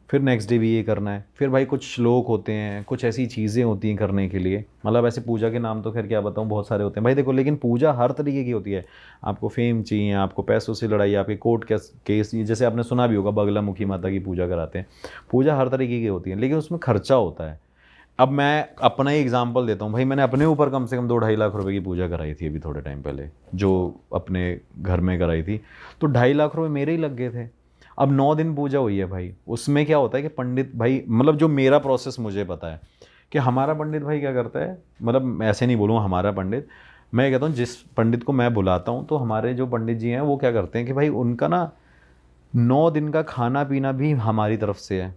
फिर नेक्स्ट डे भी ये करना है, फिर भाई कुछ श्लोक होते हैं, कुछ ऐसी चीज़ें होती हैं करने के लिए। मतलब ऐसे पूजा के नाम तो खैर क्या बताऊँ, बहुत सारे होते हैं भाई। देखो लेकिन पूजा हर तरीके की होती है। आपको फेम चाहिए, आपको पैसों से लड़ाई, आपके कोर्ट केस, जैसे आपने सुना भी होगा बगलामुखी माता की पूजा कराते हैं। पूजा हर तरीके की होती है, लेकिन उसमें खर्चा होता है। अब मैं अपना ही एग्जांपल देता हूँ भाई, मैंने अपने ऊपर कम से कम 2-2.5 लाख रुपए की पूजा कराई थी अभी थोड़े टाइम पहले, जो अपने घर में कराई थी, तो 2.5 लाख रुपए मेरे ही लग गए थे। अब 9 दिन पूजा हुई है भाई, उसमें क्या होता है कि पंडित भाई, मतलब जो मेरा प्रोसेस मुझे पता है कि हमारा पंडित भाई क्या करता है, मतलब ऐसे नहीं बोलूँ हमारा पंडित, मैं कहता हूँ जिस पंडित को मैं बुलाता हूँ, तो हमारे जो पंडित जी हैं वो क्या करते हैं कि भाई उनका ना 9 दिन का खाना पीना भी हमारी तरफ से है,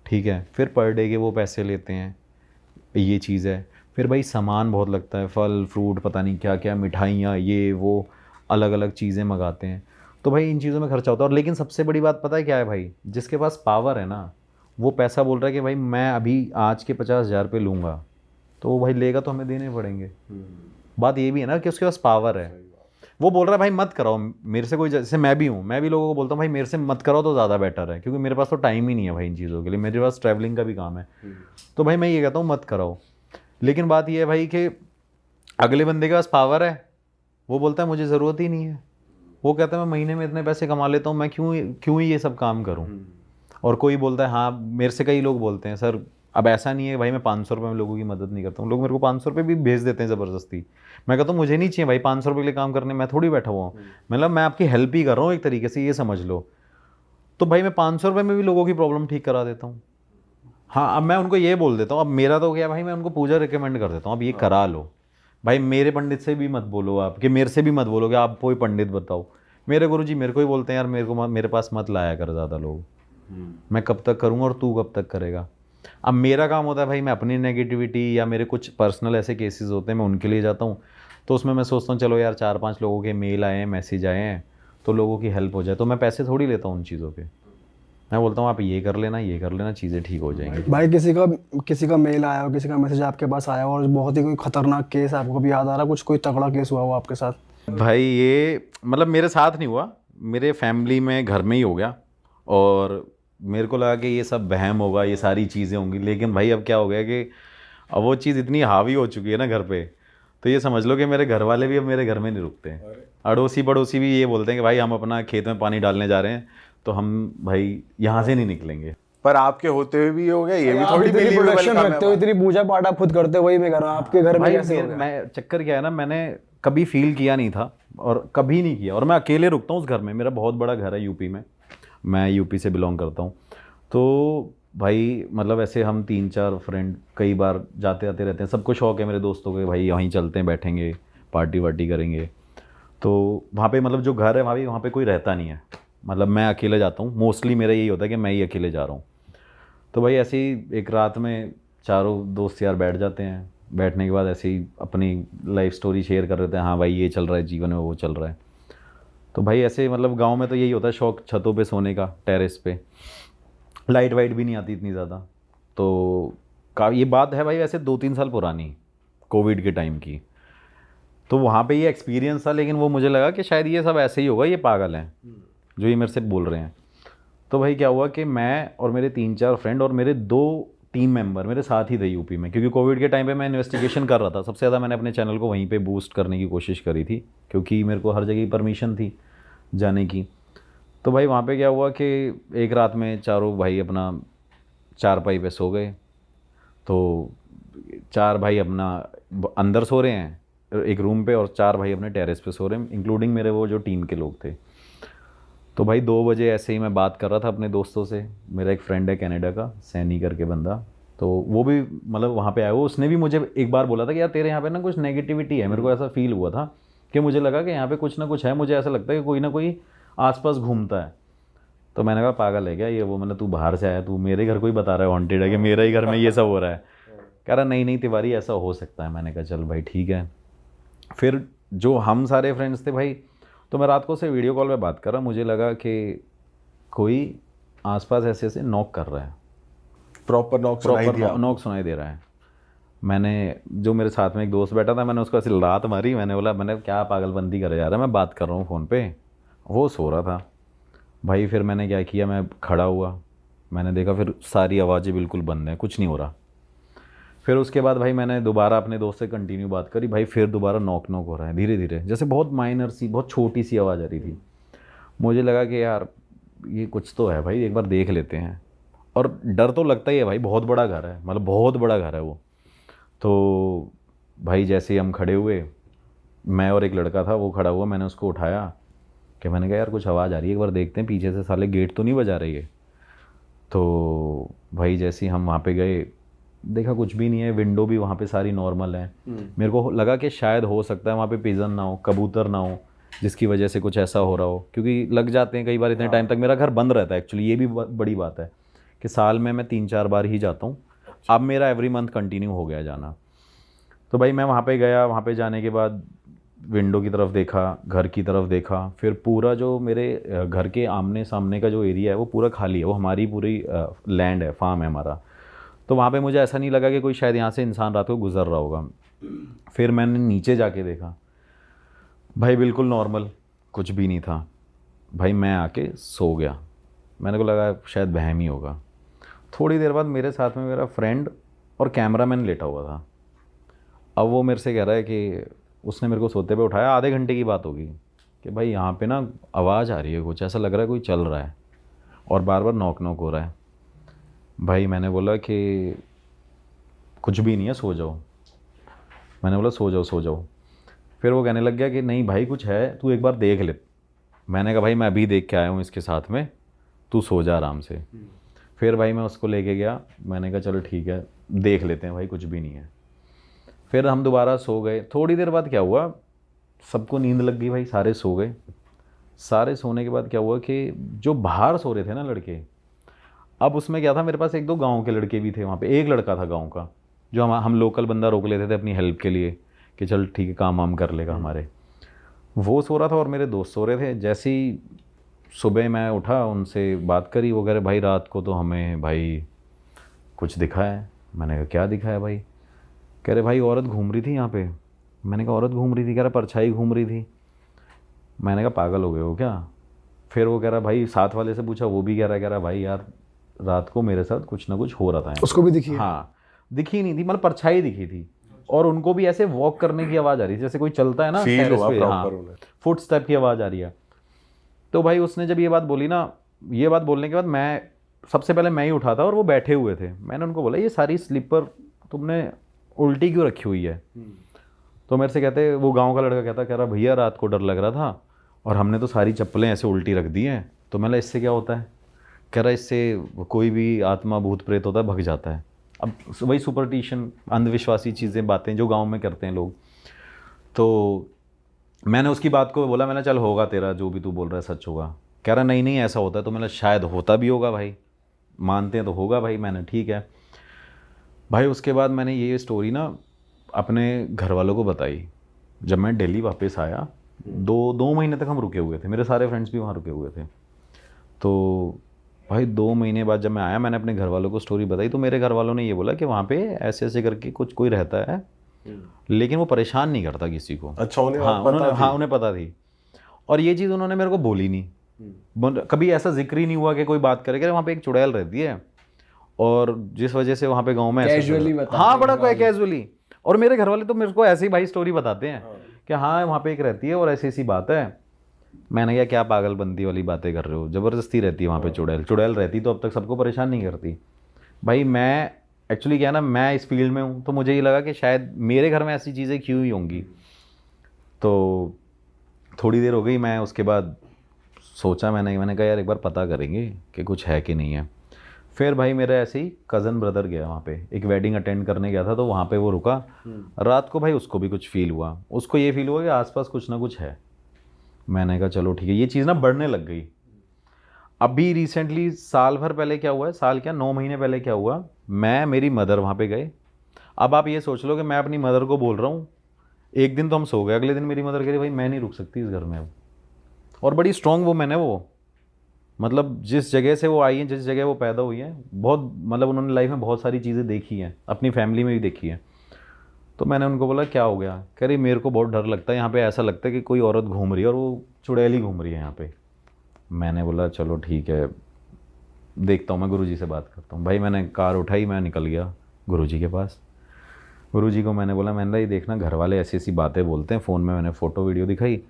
ठीक है। फिर पर डे के वो पैसे लेते हैं, ये चीज़ है। फिर भाई सामान बहुत लगता है, फल फ्रूट पता नहीं क्या क्या, मिठाइयाँ, ये वो अलग अलग चीज़ें मंगाते हैं, तो भाई इन चीज़ों में खर्चा होता है। और लेकिन सबसे बड़ी बात पता है क्या है भाई, जिसके पास पावर है ना, वो पैसा बोल रहा है कि भाई मैं अभी आज के 50,000 रुपये लूँगा, तो वो भाई लेगा तो हमें देने पड़ेंगे। बात ये भी है ना कि उसके पास पावर है, वो बोल रहा है भाई मत कराओ मेरे से कोई, जैसे मैं भी हूँ, मैं भी लोगों को बोलता हूँ भाई मेरे से मत कराओ तो ज़्यादा बेटर है, क्योंकि मेरे पास तो टाइम ही नहीं है भाई इन चीज़ों के लिए, मेरे पास ट्रैवलिंग का भी काम है, तो भाई मैं ये कहता हूँ मत कराओ। लेकिन बात ये है भाई कि अगले बंदे के पास पावर है, वो बोलता है मुझे ज़रूरत ही नहीं है, वो कहता है मैं महीने में इतने पैसे कमा लेता हूँ, मैं क्यों ही ये सब काम करूँ। और कोई बोलता है, हाँ मेरे से कई लोग बोलते हैं सर, अब ऐसा नहीं है भाई मैं 500 रुपये में लोगों की मदद नहीं करता हूँ, लोग मेरे को 500 रुपये भी भेज देते हैं ज़बरदस्ती। मैं कहता हूँ मुझे नहीं चाहिए भाई 500 रुपये के लिए काम करने, मैं थोड़ी बैठा हुआ हूँ, मतलब मैं आपकी हेल्प ही कर रहा हूँ एक तरीके से, ये समझ लो। तो भाई मैं 500 रुपये में भी लोगों की प्रॉब्लम ठीक करा देता हूँ। हाँ अब मैं उनको ये बोल देता हूँ, अब मेरा तो क्या भाई, मैं उनको पूजा रिकमेंड कर देता हूँ, अब ये करा लो भाई। मेरे पंडित से भी मत बोलो आप, कि मेरे से भी मत बोलो कि आप कोई पंडित बताओ। मेरे गुरुजी मेरे को ही बोलते हैं यार मेरे पास मत लाया कर ज़्यादा लोग, मैं कब तक करूँगा और तू कब तक करेगा। अब मेरा काम होता है भाई, मैं अपनी नेगेटिविटी या मेरे कुछ पर्सनल ऐसे केसेस होते हैं, मैं उनके लिए जाता हूँ, तो उसमें मैं सोचता हूँ चलो यार 4-5 लोगों के मेल आए हैं, मैसेज आए हैं, तो लोगों की हेल्प हो जाए, तो मैं पैसे थोड़ी लेता हूँ उन चीज़ों के। मैं बोलता हूँ आप ये कर लेना, चीज़ें ठीक हो जाएंगी। भाई किसी का मेल आया हो, किसी का मैसेज आपके पास आया हो और बहुत ही कोई खतरनाक केस आपको भी याद आ रहा, कुछ कोई तगड़ा केस हुआ हो आपके साथ? भाई ये मतलब मेरे साथ नहीं हुआ, मेरे फैमिली में घर में ही हो गया, और मेरे को लगा कि ये सब वहम होगा, ये सारी चीज़ें होंगी, लेकिन भाई अब क्या हो गया कि अब वो चीज़ इतनी हावी हो चुकी है ना घर पे, तो ये समझ लो कि मेरे घर वाले भी अब मेरे घर में नहीं रुकते हैं। अड़ोसी पड़ोसी भी ये बोलते हैं कि भाई हम अपना खेत में पानी डालने जा रहे हैं, तो हम भाई यहाँ से नहीं निकलेंगे। पर आपके होते हुए भी हो गया, ये भी आप थोड़ी इतनी believable प्रोडक्शन काम रखते हो, है। इतनी पूजा पाठ आप खुद करते हो, वही मैं कर रहा हूँ, आपके घर में भाई कैसे हो गया? मैं चक्कर क्या है ना, मैंने कभी फील किया नहीं था और कभी नहीं किया, और मैं अकेले रुकता हूँ उस घर में। मेरा बहुत बड़ा घर है यूपी में, मैं यूपी से बिलोंग करता हूँ। तो भाई मतलब ऐसे हम 3-4 फ्रेंड कई बार जाते आते रहते हैं, सबको शौक है मेरे दोस्तों के, भाई वहीं चलते हैं, बैठेंगे, पार्टी वार्टी करेंगे। तो वहाँ पे मतलब जो घर है वहाँ पे कोई रहता नहीं है, मतलब मैं अकेले जाता हूँ मोस्टली। मेरा यही होता है कि मैं ही अकेले जा रहा हूँ। तो भाई ऐसे ही एक रात में चारों दोस्त यार बैठ जाते हैं, बैठने के बाद ऐसे ही अपनी लाइफ स्टोरी शेयर कर रहे थे, हाँ भाई ये चल रहा है जीवन में, वो चल रहा है। तो भाई ऐसे मतलब गांव में तो यही होता है शौक, छतों पे सोने का, टेरेस पे, लाइट वाइट भी नहीं आती इतनी ज़्यादा। तो ये बात है भाई वैसे 2-3 साल पुरानी, कोविड के टाइम की। तो वहाँ पे ये एक्सपीरियंस था, लेकिन वो मुझे लगा कि शायद ये सब ऐसे ही होगा, ये पागल हैं जो ये मेरे से बोल रहे हैं। तो भाई क्या हुआ कि मैं और मेरे 3-4 फ्रेंड और मेरे 2 टीम मेंबर मेरे साथ ही थे यूपी में, क्योंकि कोविड के टाइम पे मैं इन्वेस्टिगेशन कर रहा था। सबसे ज़्यादा मैंने अपने चैनल को वहीं पे बूस्ट करने की कोशिश करी थी, क्योंकि मेरे को हर जगह परमिशन थी जाने की। तो भाई वहाँ पे क्या हुआ कि एक रात में चारों भाई अपना चारपाई पे सो गए। तो 4 भाई अपना अंदर सो रहे हैं एक रूम पे, और 4 भाई अपने टेरेस पे सो रहे हैं, इंक्लूडिंग मेरे वो जो टीम के लोग थे। तो भाई 2 बजे ऐसे ही मैं बात कर रहा था अपने दोस्तों से। मेरा एक फ्रेंड है कनाडा का, सैनी करके बंदा, तो वो भी मतलब वहाँ पे आया हुआ। उसने भी मुझे एक बार बोला था कि यार तेरे यहाँ पे ना कुछ नेगेटिविटी है। मेरे को ऐसा फील हुआ था कि मुझे लगा कि यहाँ पे कुछ ना कुछ है, मुझे ऐसा लगता है कि कोई ना कोई आसपास घूमता है। तो मैंने कहा पागल है क्या ये वो, मतलब तू बाहर से आया, तू मेरे घर को ही बता रहा है हॉन्टेड है, कि मेरे ही घर में ये सब हो रहा है। कह रहा नहीं नहीं तिवारी ऐसा हो सकता है। मैंने कहा चल भाई ठीक है। फिर जो हम सारे फ्रेंड्स थे भाई, तो मैं रात को से वीडियो कॉल पे बात कर रहा, मुझे लगा कि कोई आसपास ऐसे ऐसे नॉक कर रहा है, प्रॉपर नॉक सुनाई दिया। नॉक सुनाई दे रहा है। मैंने, जो मेरे साथ में एक दोस्त बैठा था, मैंने उसको ऐसे लात मारी। मैंने बोला मैंने क्या पागलबंदी करे जा रहा है, मैं बात कर रहा हूँ फ़ोन पे। वो सो रहा था भाई। फिर मैंने क्या किया, मैं खड़ा हुआ, मैंने देखा फिर सारी आवाज़ें बिल्कुल बंद हैं, कुछ नहीं हो रहा। फिर उसके बाद भाई मैंने दोबारा अपने दोस्त से कंटिन्यू बात करी, भाई फिर दोबारा नॉक नॉक हो रहा है धीरे धीरे, जैसे बहुत माइनर सी, बहुत छोटी सी आवाज़ आ रही थी। मुझे लगा कि यार ये कुछ तो है भाई, एक बार देख लेते हैं। और डर तो लगता ही है भाई, बहुत बड़ा घर है, मतलब बहुत बड़ा घर है वो। तो भाई जैसे ही हम खड़े हुए, मैं और एक लड़का था वो खड़ा हुआ, मैंने उसको उठाया कि मैंने कहा यार कुछ आवाज़ आ रही है, एक बार देखते हैं पीछे से, साले गेट तो नहीं बजा रही है। तो भाई जैसे ही हम वहाँ पे गए, देखा कुछ भी नहीं है, विंडो भी वहाँ पे सारी नॉर्मल है। मेरे को लगा कि शायद हो सकता है वहाँ पे पिजन ना हो, कबूतर ना हो, जिसकी वजह से कुछ ऐसा हो रहा हो, क्योंकि लग जाते हैं कई बार इतने टाइम तक। मेरा घर बंद रहता है एक्चुअली, ये भी बड़ी बात है कि साल में मैं 3-4 बार ही जाता हूँ। अब मेरा एवरी मंथ कंटिन्यू हो गया जाना। तो भाई मैं वहाँ पे गया, वहाँ पे जाने के बाद विंडो की तरफ देखा, घर की तरफ देखा, फिर पूरा जो मेरे घर के आमने सामने का जो एरिया है वो पूरा खाली है, वो हमारी पूरी लैंड है, फार्म है हमारा। तो वहाँ पे मुझे ऐसा नहीं लगा कि कोई शायद यहाँ से इंसान रात को गुजर रहा होगा। फिर मैंने नीचे जाके देखा, भाई बिल्कुल नॉर्मल, कुछ भी नहीं था। भाई मैं आके सो गया, मैंने को लगा शायद वहम ही होगा। थोड़ी देर बाद मेरे साथ में मेरा फ्रेंड और कैमरामैन लेटा हुआ था। अब वो मेरे से कह रहा है कि उसने मेरे को सोते पे उठाया, आधे घंटे की बात होगी, कि भाई यहाँ पे ना आवाज़ आ रही है, कुछ ऐसा लग रहा है कोई चल रहा है और बार बार नॉक नॉक हो रहा है। भाई मैंने बोला कि कुछ भी नहीं है, सो जाओ। मैंने बोला सो जाओ सो जाओ। फिर वो कहने लग गया कि नहीं भाई कुछ है, तू एक बार देख ले। मैंने कहा भाई मैं अभी देख के आया हूँ इसके साथ में, तू सो जा आराम से। फिर भाई मैं उसको लेके गया, मैंने कहा चलो ठीक है देख लेते हैं भाई, कुछ भी नहीं है। फिर हम दोबारा सो गए। थोड़ी देर बाद क्या हुआ, सबको नींद लग गई भाई, सारे सो गए। सारे सोने के बाद क्या हुआ कि जो बाहर सो रहे थे ना लड़के, अब उसमें क्या था, मेरे पास 1-2 गांव के लड़के भी थे वहाँ पे। एक लड़का था गांव का जो हम लोकल बंदा रोक लेते थे अपनी हेल्प के लिए कि चल ठीक है काम वाम कर लेगा हमारे। वो सो रहा था और मेरे दोस्त सो रहे थे। जैसे ही सुबह मैं उठा, उनसे बात करी, वो कह रहे भाई रात को तो हमें भाई कुछ दिखा है। मैंने कहा क्या दिखा है भाई? कह रहे भाई औरत घूम रही थी यहाँ पे। मैंने कहा औरत घूम रही थी? कह रहा परछाई घूम रही थी। मैंने कहा पागल हो गए हो क्या? फिर वो कह रहा भाई, साथ वाले से पूछा, वो भी कह रहा भाई यार रात को मेरे साथ कुछ ना कुछ हो रहा था। उसको भी दिखी? हाँ दिखी नहीं थी, मतलब परछाई दिखी थी, और उनको भी ऐसे वॉक करने की आवाज़ आ रही थी, जैसे कोई चलता है ना फील हुआ टेरेस पे, हाँ फुट स्टेप की आवाज़ आ रही है। तो भाई उसने जब ये बात बोली ना, ये बात बोलने के बाद मैं सबसे पहले मैं ही उठा था और वो बैठे हुए थे। मैंने उनको बोला ये सारी स्लीपर तुमने उल्टी क्यों रखी हुई है? तो मेरे से कहते, वो गांव का लड़का कह रहा भैया रात को डर लग रहा था और हमने तो सारी चप्पलें ऐसे उल्टी रख दी हैं। तो मैंने इससे क्या होता है? कह रहा इससे कोई भी आत्मा भूत प्रेत होता है भग जाता है। अब वही सुपरस्टिशन, अंधविश्वासी चीज़ें, बातें जो गांव में करते हैं लोग। तो मैंने उसकी बात को बोला, मैंने चल होगा तेरा जो भी तू बोल रहा है सच होगा। कह रहा नहीं ऐसा होता है। तो मैंने शायद होता भी होगा भाई, मानते हैं तो होगा भाई। मैंने ठीक है भाई। उसके बाद मैंने ये स्टोरी ना अपने घर वालों को बताई। जब मैं दिल्ली वापस आया, दो महीने तक हम रुके हुए थे, मेरे सारे फ्रेंड्स भी वहाँ रुके हुए थे। तो भाई 2 महीने बाद जब मैं आया, मैंने अपने घर वालों को स्टोरी बताई। तो मेरे घर वालों ने ये बोला कि वहाँ पे ऐसे ऐसे करके कोई रहता है, लेकिन वो परेशान नहीं करता किसी को। अच्छा, उन्हें पता थी। और ये चीज़ उन्होंने मेरे को बोली नहीं, कभी ऐसा जिक्र ही नहीं हुआ कि कोई बात करे कि वहाँ पे एक चुड़ैल रहती है और जिस वजह से वहाँ पे गाँव में कैजुअली हाँ बड़ा कोई कैजुअली। और मेरे घर वाले तो मेरे को ऐसे ही भाई स्टोरी बताते हैं कि हाँ वहाँ पे एक रहती है और ऐसी ऐसी बात है। मैंने कहा क्या पागलबंदी वाली बातें कर रहे हो, ज़बरदस्ती रहती है वहाँ पे चुड़ैल रहती तो अब तक सबको परेशान नहीं करती। भाई मैं एक्चुअली क्या है ना, मैं इस फील्ड में हूँ तो मुझे ये लगा कि शायद मेरे घर में ऐसी चीज़ें क्यों ही होंगी। तो थोड़ी देर हो गई, मैं उसके बाद सोचा, मैंने कहा यार एक बार पता करेंगे कि कुछ है कि नहीं है। फिर भाई मेरा ऐसे ही कज़न ब्रदर गया वहाँ पे, एक वेडिंग अटेंड करने गया था, तो वहाँ पे वो रुका रात को। भाई उसको भी कुछ फील हुआ, उसको ये फील हुआ कि आसपास कुछ ना कुछ है। मैंने कहा चलो ठीक है। ये चीज़ ना बढ़ने लग गई। अभी रिसेंटली साल भर पहले क्या हुआ है, साल क्या 9 महीने पहले क्या हुआ, मैं मेरी मदर वहाँ पे गए। अब आप ये सोच लो कि मैं अपनी मदर को बोल रहा हूँ, एक दिन तो हम सो गए, अगले दिन मेरी मदर कह रही भाई मैं नहीं रुक सकती इस घर में अब। और बड़ी स्ट्रॉन्ग वुमन है वो, मतलब जिस जगह से वो आई है, जिस जगह वो पैदा हुई है, बहुत मतलब उन्होंने लाइफ में बहुत सारी चीज़ें देखी हैं, अपनी फैमिली में भी देखी है। तो मैंने उनको बोला क्या हो गया? कह रही मेरे को बहुत डर लगता है, यहाँ पे ऐसा लगता है कि कोई औरत घूम रही है और वो चुड़ैल ही घूम रही है यहाँ पे। मैंने बोला चलो ठीक है, देखता हूँ, मैं गुरुजी से बात करता हूँ। भाई मैंने कार उठाई, मैं निकल गया गुरुजी के पास। गुरुजी को मैंने बोला, मैंने ये देखना घर वाले ऐसी ऐसी बातें बोलते हैं, फ़ोन में मैंने फ़ोटो वीडियो दिखाई।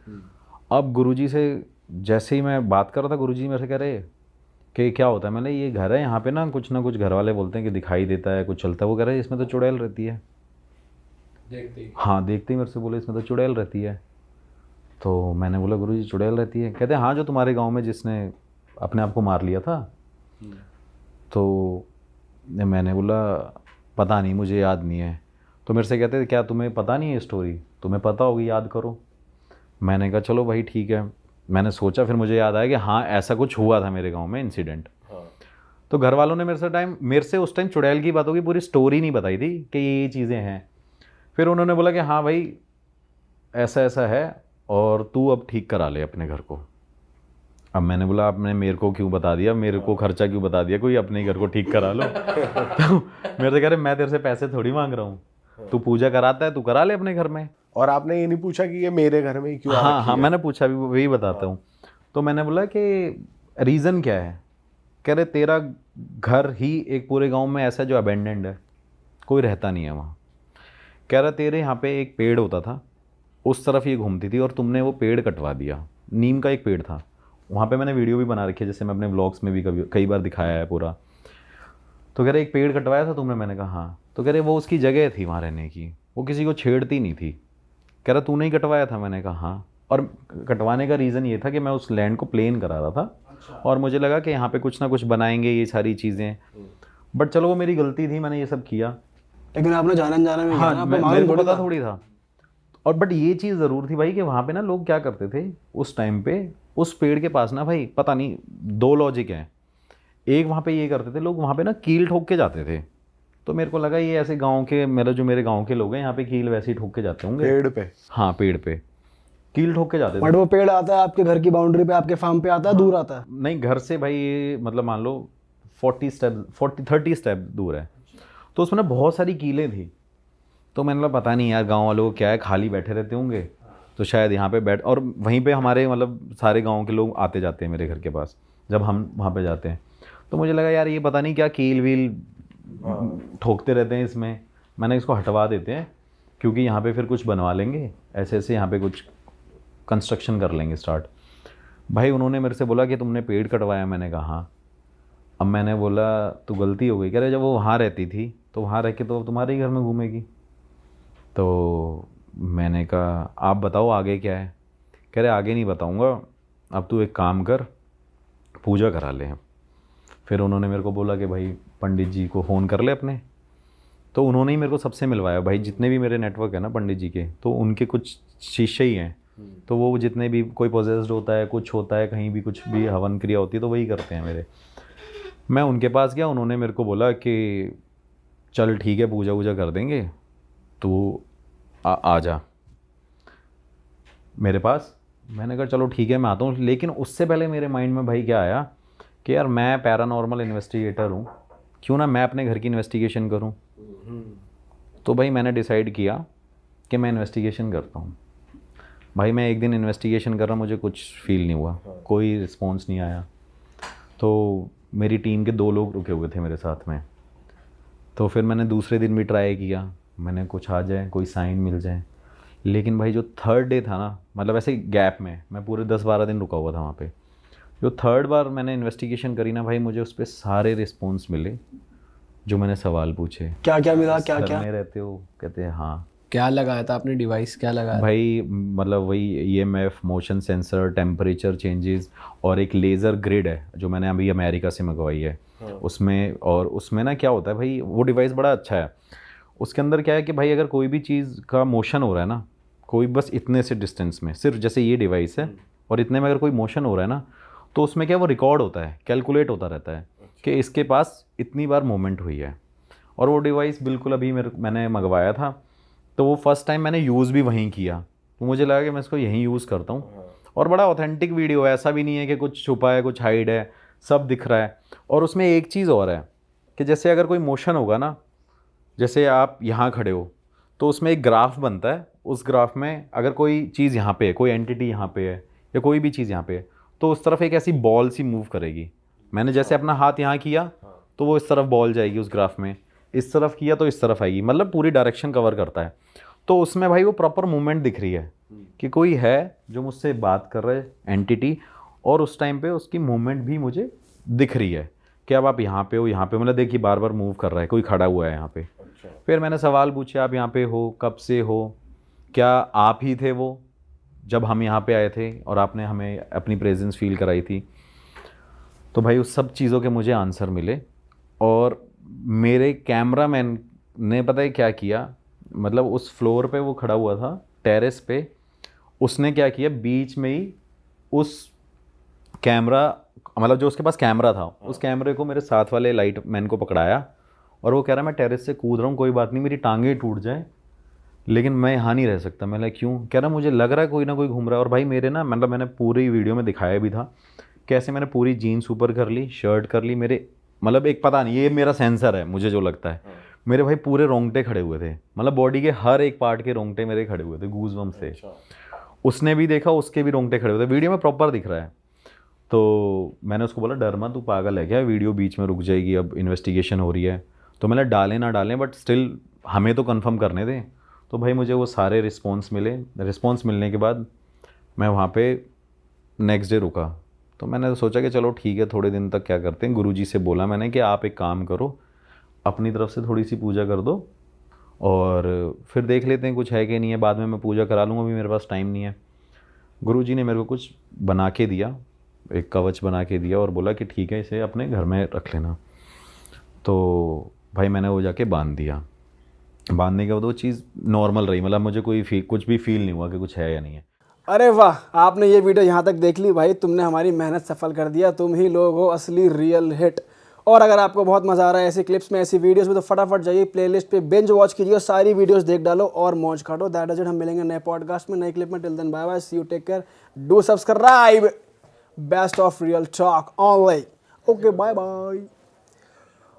अब गुरुजी से जैसे ही मैं बात कर रहा था, गुरुजी मेरे से कह रहे कि क्या होता है? मैंने ये घर है, यहाँ पे ना कुछ घर वाले बोलते हैं कि दिखाई देता है, कुछ चलता है। वो कह रहे इसमें तो चुड़ैल रहती है। देखते ही मेरे से बोले इसमें तो चुड़ैल रहती है। तो मैंने बोला गुरुजी चुड़ैल रहती है? कहते हाँ, जो तुम्हारे गांव में जिसने अपने आप को मार लिया था। तो मैंने बोला पता नहीं, मुझे याद नहीं है। तो मेरे से कहते क्या तुम्हें पता नहीं है स्टोरी? तुम्हें पता होगी, याद करो। मैंने कहा चलो भाई ठीक है। मैंने सोचा, फिर मुझे याद आया कि हाँ ऐसा कुछ हुआ था मेरे गाँव में इंसिडेंट। तो घर वालों ने मेरे से उस टाइम चुड़ैल की बातों की पूरी स्टोरी नहीं बताई थी कि ये चीज़ें हैं। फिर उन्होंने बोला कि हाँ भाई ऐसा ऐसा है और तू अब ठीक करा ले अपने घर को। अब मैंने बोला आपने मेरे को क्यों बता दिया, मेरे को खर्चा क्यों बता दिया, कोई अपने घर को ठीक करा लो। तो मेरे से कह रहे मैं तेरे से पैसे थोड़ी मांग रहा हूँ, तू पूजा कराता है तू करा ले अपने घर में। और आपने ये नहीं पूछा कि ये मेरे घर में क्यों? हाँ मैंने पूछा भी, वही बताता हूँ। तो मैंने बोला कि रीज़न क्या है? कह रहे तेरा घर ही एक पूरे गाँव में ऐसा जो अबेंडेंड है, कोई रहता नहीं है वहाँ। कह रहा तेरे यहाँ पे एक पेड़ होता था, उस तरफ ये घूमती थी और तुमने वो पेड़ कटवा दिया। नीम का एक पेड़ था वहाँ पे, मैंने वीडियो भी बना रखी है, जैसे मैं अपने व्लॉग्स में भी कई बार दिखाया है पूरा। तो कह रहे एक पेड़ कटवाया था तुमने? मैंने कहा हाँ। तो कह रहे वो उसकी जगह थी वहाँ रहने की, वो किसी को छेड़ती नहीं थी। कह रहा तूने ही कटवाया था? मैंने कहा हाँ। और कटवाने का रीज़न ये था कि मैं उस लैंड को प्लेन करा रहा था और मुझे लगा कि यहाँ पे कुछ ना कुछ बनाएंगे ये सारी चीज़ें। बट चलो वो मेरी गलती थी, मैंने ये सब किया। लेकिन आपने जाना में हाँ, मेरे को पता थोड़ी था। और बट ये चीज़ ज़रूर थी भाई कि वहाँ पे ना लोग क्या करते थे उस टाइम पे, उस पेड़ के पास ना भाई पता नहीं 2 लॉजिक हैं। एक वहाँ पे ये करते थे लोग, वहाँ पे ना कील ठोक के जाते थे। तो मेरे को लगा ये ऐसे गांव के, मेरे गांव के लोग हैं यहाँ पे कील वैसे ही ठोक के जाते होंगे पेड़ पे। हाँ पेड़ पे कील ठोक के जाते थे। बट वो पेड़ आता है आपके घर की बाउंड्री पे, आपके फार्म पे आता है, दूर आता है? नहीं, घर से भाई ये मतलब मान लो 30 स्टेप दूर है। तो उसमें ना बहुत सारी कीलें थी। तो मैंने बोला पता नहीं यार गांव वालों को क्या है, खाली बैठे रहते होंगे तो शायद यहाँ पे बैठ, और वहीं पे हमारे मतलब सारे गांव के लोग आते जाते हैं मेरे घर के पास जब हम वहाँ पे जाते हैं। तो मुझे लगा यार ये पता नहीं क्या कील वील ठोकते रहते हैं इसमें, मैंने इसको हटवा देते हैं क्योंकि यहाँ पे फिर कुछ बनवा लेंगे, ऐसे ऐसे यहाँ पे कुछ कंस्ट्रक्शन कर लेंगे स्टार्ट। भाई उन्होंने मेरे से बोला कि तुमने पेड़ कटवाया? मैंने कहा हाँ। अब मैंने बोला तो गलती हो गई। कह रहे जब वो वहाँ रहती थी तो वहाँ रह के तो तुम्हारे ही घर में घूमेगी। तो मैंने कहा आप बताओ आगे क्या है। कह रहे आगे नहीं बताऊँगा, अब तू एक काम कर, पूजा करा ले। फिर उन्होंने मेरे को बोला कि भाई पंडित जी को फ़ोन कर ले अपने। तो उन्होंने ही मेरे को सबसे मिलवाया भाई, जितने भी मेरे नेटवर्क है ना पंडित जी के, तो उनके कुछ शिष्य ही हैं। तो वो जितने भी कोई पोजेस्ड होता है, कुछ होता है, कहीं भी कुछ भी हवन क्रिया होती है तो वही करते हैं मेरे। मैं उनके पास गया, उन्होंने मेरे को बोला कि चल ठीक है पूजा वूजा कर देंगे, तो आ जा मेरे पास। मैंने कहा चलो ठीक है मैं आता हूँ। लेकिन उससे पहले मेरे माइंड में भाई क्या आया कि यार मैं पैरानॉर्मल इन्वेस्टिगेटर हूँ, क्यों ना मैं अपने घर की इन्वेस्टिगेशन करूँ। तो भाई मैंने डिसाइड किया कि मैं इन्वेस्टिगेशन करता हूँ। भाई मैं एक दिन इन्वेस्टिगेशन कर रहा, मुझे कुछ फील नहीं हुआ, कोई रिस्पॉन्स नहीं आया। तो मेरी टीम के 2 लोग रुके हुए थे मेरे साथ में। तो फिर मैंने दूसरे दिन भी ट्राई किया, मैंने कुछ आ जाए, कोई साइन मिल जाए। लेकिन भाई जो थर्ड डे था ना, मतलब ऐसे गैप में मैं पूरे 10-12 दिन रुका हुआ था वहाँ पे। जो थर्ड बार मैंने इन्वेस्टिगेशन करी ना भाई, मुझे उस पर सारे रिस्पॉन्स मिले जो मैंने सवाल पूछे। क्या क्या मिला, क्या घर क्या? में रहते हो, कहते हैं हाँ। क्या लगाया था आपने डिवाइस, क्या लगाया था? भाई मतलब वही EMF, motion sensor, temperature changes, और एक लेज़र ग्रिड है जो मैंने अभी अमेरिका से मंगवाई है। उसमें, और उसमें ना क्या होता है भाई, वो डिवाइस बड़ा अच्छा है। उसके अंदर क्या है कि भाई अगर कोई भी चीज़ का मोशन हो रहा है ना, कोई बस इतने से डिस्टेंस में, सिर्फ जैसे ये डिवाइस है और इतने में अगर कोई मोशन हो रहा है ना, तो उसमें क्या वो रिकॉर्ड होता है, कैलकुलेट होता रहता है कि इसके पास इतनी बार मूवमेंट हुई है। और वो डिवाइस बिल्कुल अभी मैंने मंगवाया था, तो वो फर्स्ट टाइम मैंने यूज़ भी वहीं किया, तो मुझे लगा कि मैं इसको यहीं यूज़ करता हूँ। और बड़ा ऑथेंटिक वीडियो है, ऐसा भी नहीं है कि कुछ छुपा है, कुछ हाइड है, सब दिख रहा है। और उसमें एक चीज़ और है कि जैसे अगर कोई मोशन होगा ना, जैसे आप यहाँ खड़े हो तो उसमें एक ग्राफ बनता है। उस ग्राफ में अगर कोई चीज़ यहाँ पे है, कोई एंटिटी यहाँ पे है, या कोई भी चीज़ यहाँ पे है, तो उस तरफ एक ऐसी बॉल सी मूव करेगी। मैंने जैसे अपना हाथ यहाँ किया तो वो इस तरफ बॉल जाएगी उस ग्राफ में, इस तरफ किया तो इस तरफ आएगी, मतलब पूरी डायरेक्शन कवर करता है। तो उसमें भाई वो प्रॉपर मूवमेंट दिख रही है कि कोई है जो मुझसे बात कर रहा है, एंटिटी, और उस टाइम पे उसकी मूवमेंट भी मुझे दिख रही है कि अब आप यहाँ पे हो, यहाँ पे, मतलब देखिए बार बार मूव कर रहा है, कोई खड़ा हुआ है यहाँ पे। फिर मैंने सवाल पूछे, आप यहाँ पे हो, कब से हो, क्या आप ही थे वो जब हम यहाँ पे आए थे और आपने हमें अपनी प्रेजेंस फील कराई थी। तो भाई उस सब चीज़ों के मुझे आंसर मिले। और मेरे कैमरामैन ने पता है क्या किया, मतलब उस फ्लोर पे वो खड़ा हुआ था, टेरेस पे, उसने क्या किया, बीच में ही उस कैमरा, मतलब जो उसके पास कैमरा था, उस कैमरे को मेरे साथ वाले लाइट मैन को पकड़ाया, और वो कह रहा मैं टेरेस से कूद रहा हूँ, कोई बात नहीं, मेरी टांगें टूट जाए लेकिन मैं यहाँ नहीं रह सकता। मैं क्यों? कह रहा मुझे लग रहा है कोई ना कोई घूम रहा है। और भाई मेरे ना, मतलब मैंने पूरी वीडियो में दिखाया भी था कैसे मैंने पूरी जीन्स ऊपर कर ली, शर्ट कर ली, मेरे मतलब एक पता नहीं, ये मेरा सेंसर है, मुझे जो लगता है, मेरे भाई पूरे रोंगटे खड़े हुए थे, मतलब बॉडी के हर एक पार्ट के रोंगटे मेरे खड़े हुए थे गूज़बम्प से। उसने भी देखा, उसके भी रोंगटे खड़े हुए थे, वीडियो में प्रॉपर दिख रहा है। तो मैंने उसको बोला डर मत, तू पागल है क्या, वीडियो बीच में रुक जाएगी, अब इन्वेस्टिगेशन हो रही है। तो मैंने डालें ना डालें, बट स्टिल हमें तो कंफर्म करने दें। तो भाई मुझे वो सारे रिस्पॉन्स मिले। रिस्पॉन्स मिलने के बाद मैं वहाँ पे नेक्स्ट डे रुका। तो मैंने सोचा कि चलो ठीक है, थोड़े दिन तक क्या करते हैं, गुरुजी से बोला मैंने कि आप एक काम करो, अपनी तरफ से थोड़ी सी पूजा कर दो और फिर देख लेते हैं कुछ है कि नहीं है, बाद में मैं पूजा करा लूँगा, अभी मेरे पास टाइम नहीं है। गुरुजी ने मेरे को कुछ बना के दिया, एक कवच बना के दिया और बोला कि ठीक है इसे अपने घर में रख लेना। तो भाई मैंने वो जाके बांध दिया। बांधने के बाद वो चीज़ नॉर्मल रही, मतलब मुझे कुछ भी फील नहीं हुआ कि कुछ है या नहीं है। अरे वाह, आपने ये वीडियो यहाँ तक देख ली भाई, तुमने हमारी मेहनत सफल कर दिया। तुम ही लोग हो असली रियल हिट। और अगर आपको बहुत मज़ा आ रहा है ऐसी क्लिप्स में, ऐसी वीडियोस में, तो फटाफट जाइए प्लेलिस्ट पे, बिंज वॉच कीजिए, सारी वीडियोस देख डालो और मौज काटो। That is it. हम मिलेंगे नए पॉडकास्ट में, नए क्लिप में। Till then bye bye, see you, take care, do subscribe. Best of real talk online. Okay, bye bye.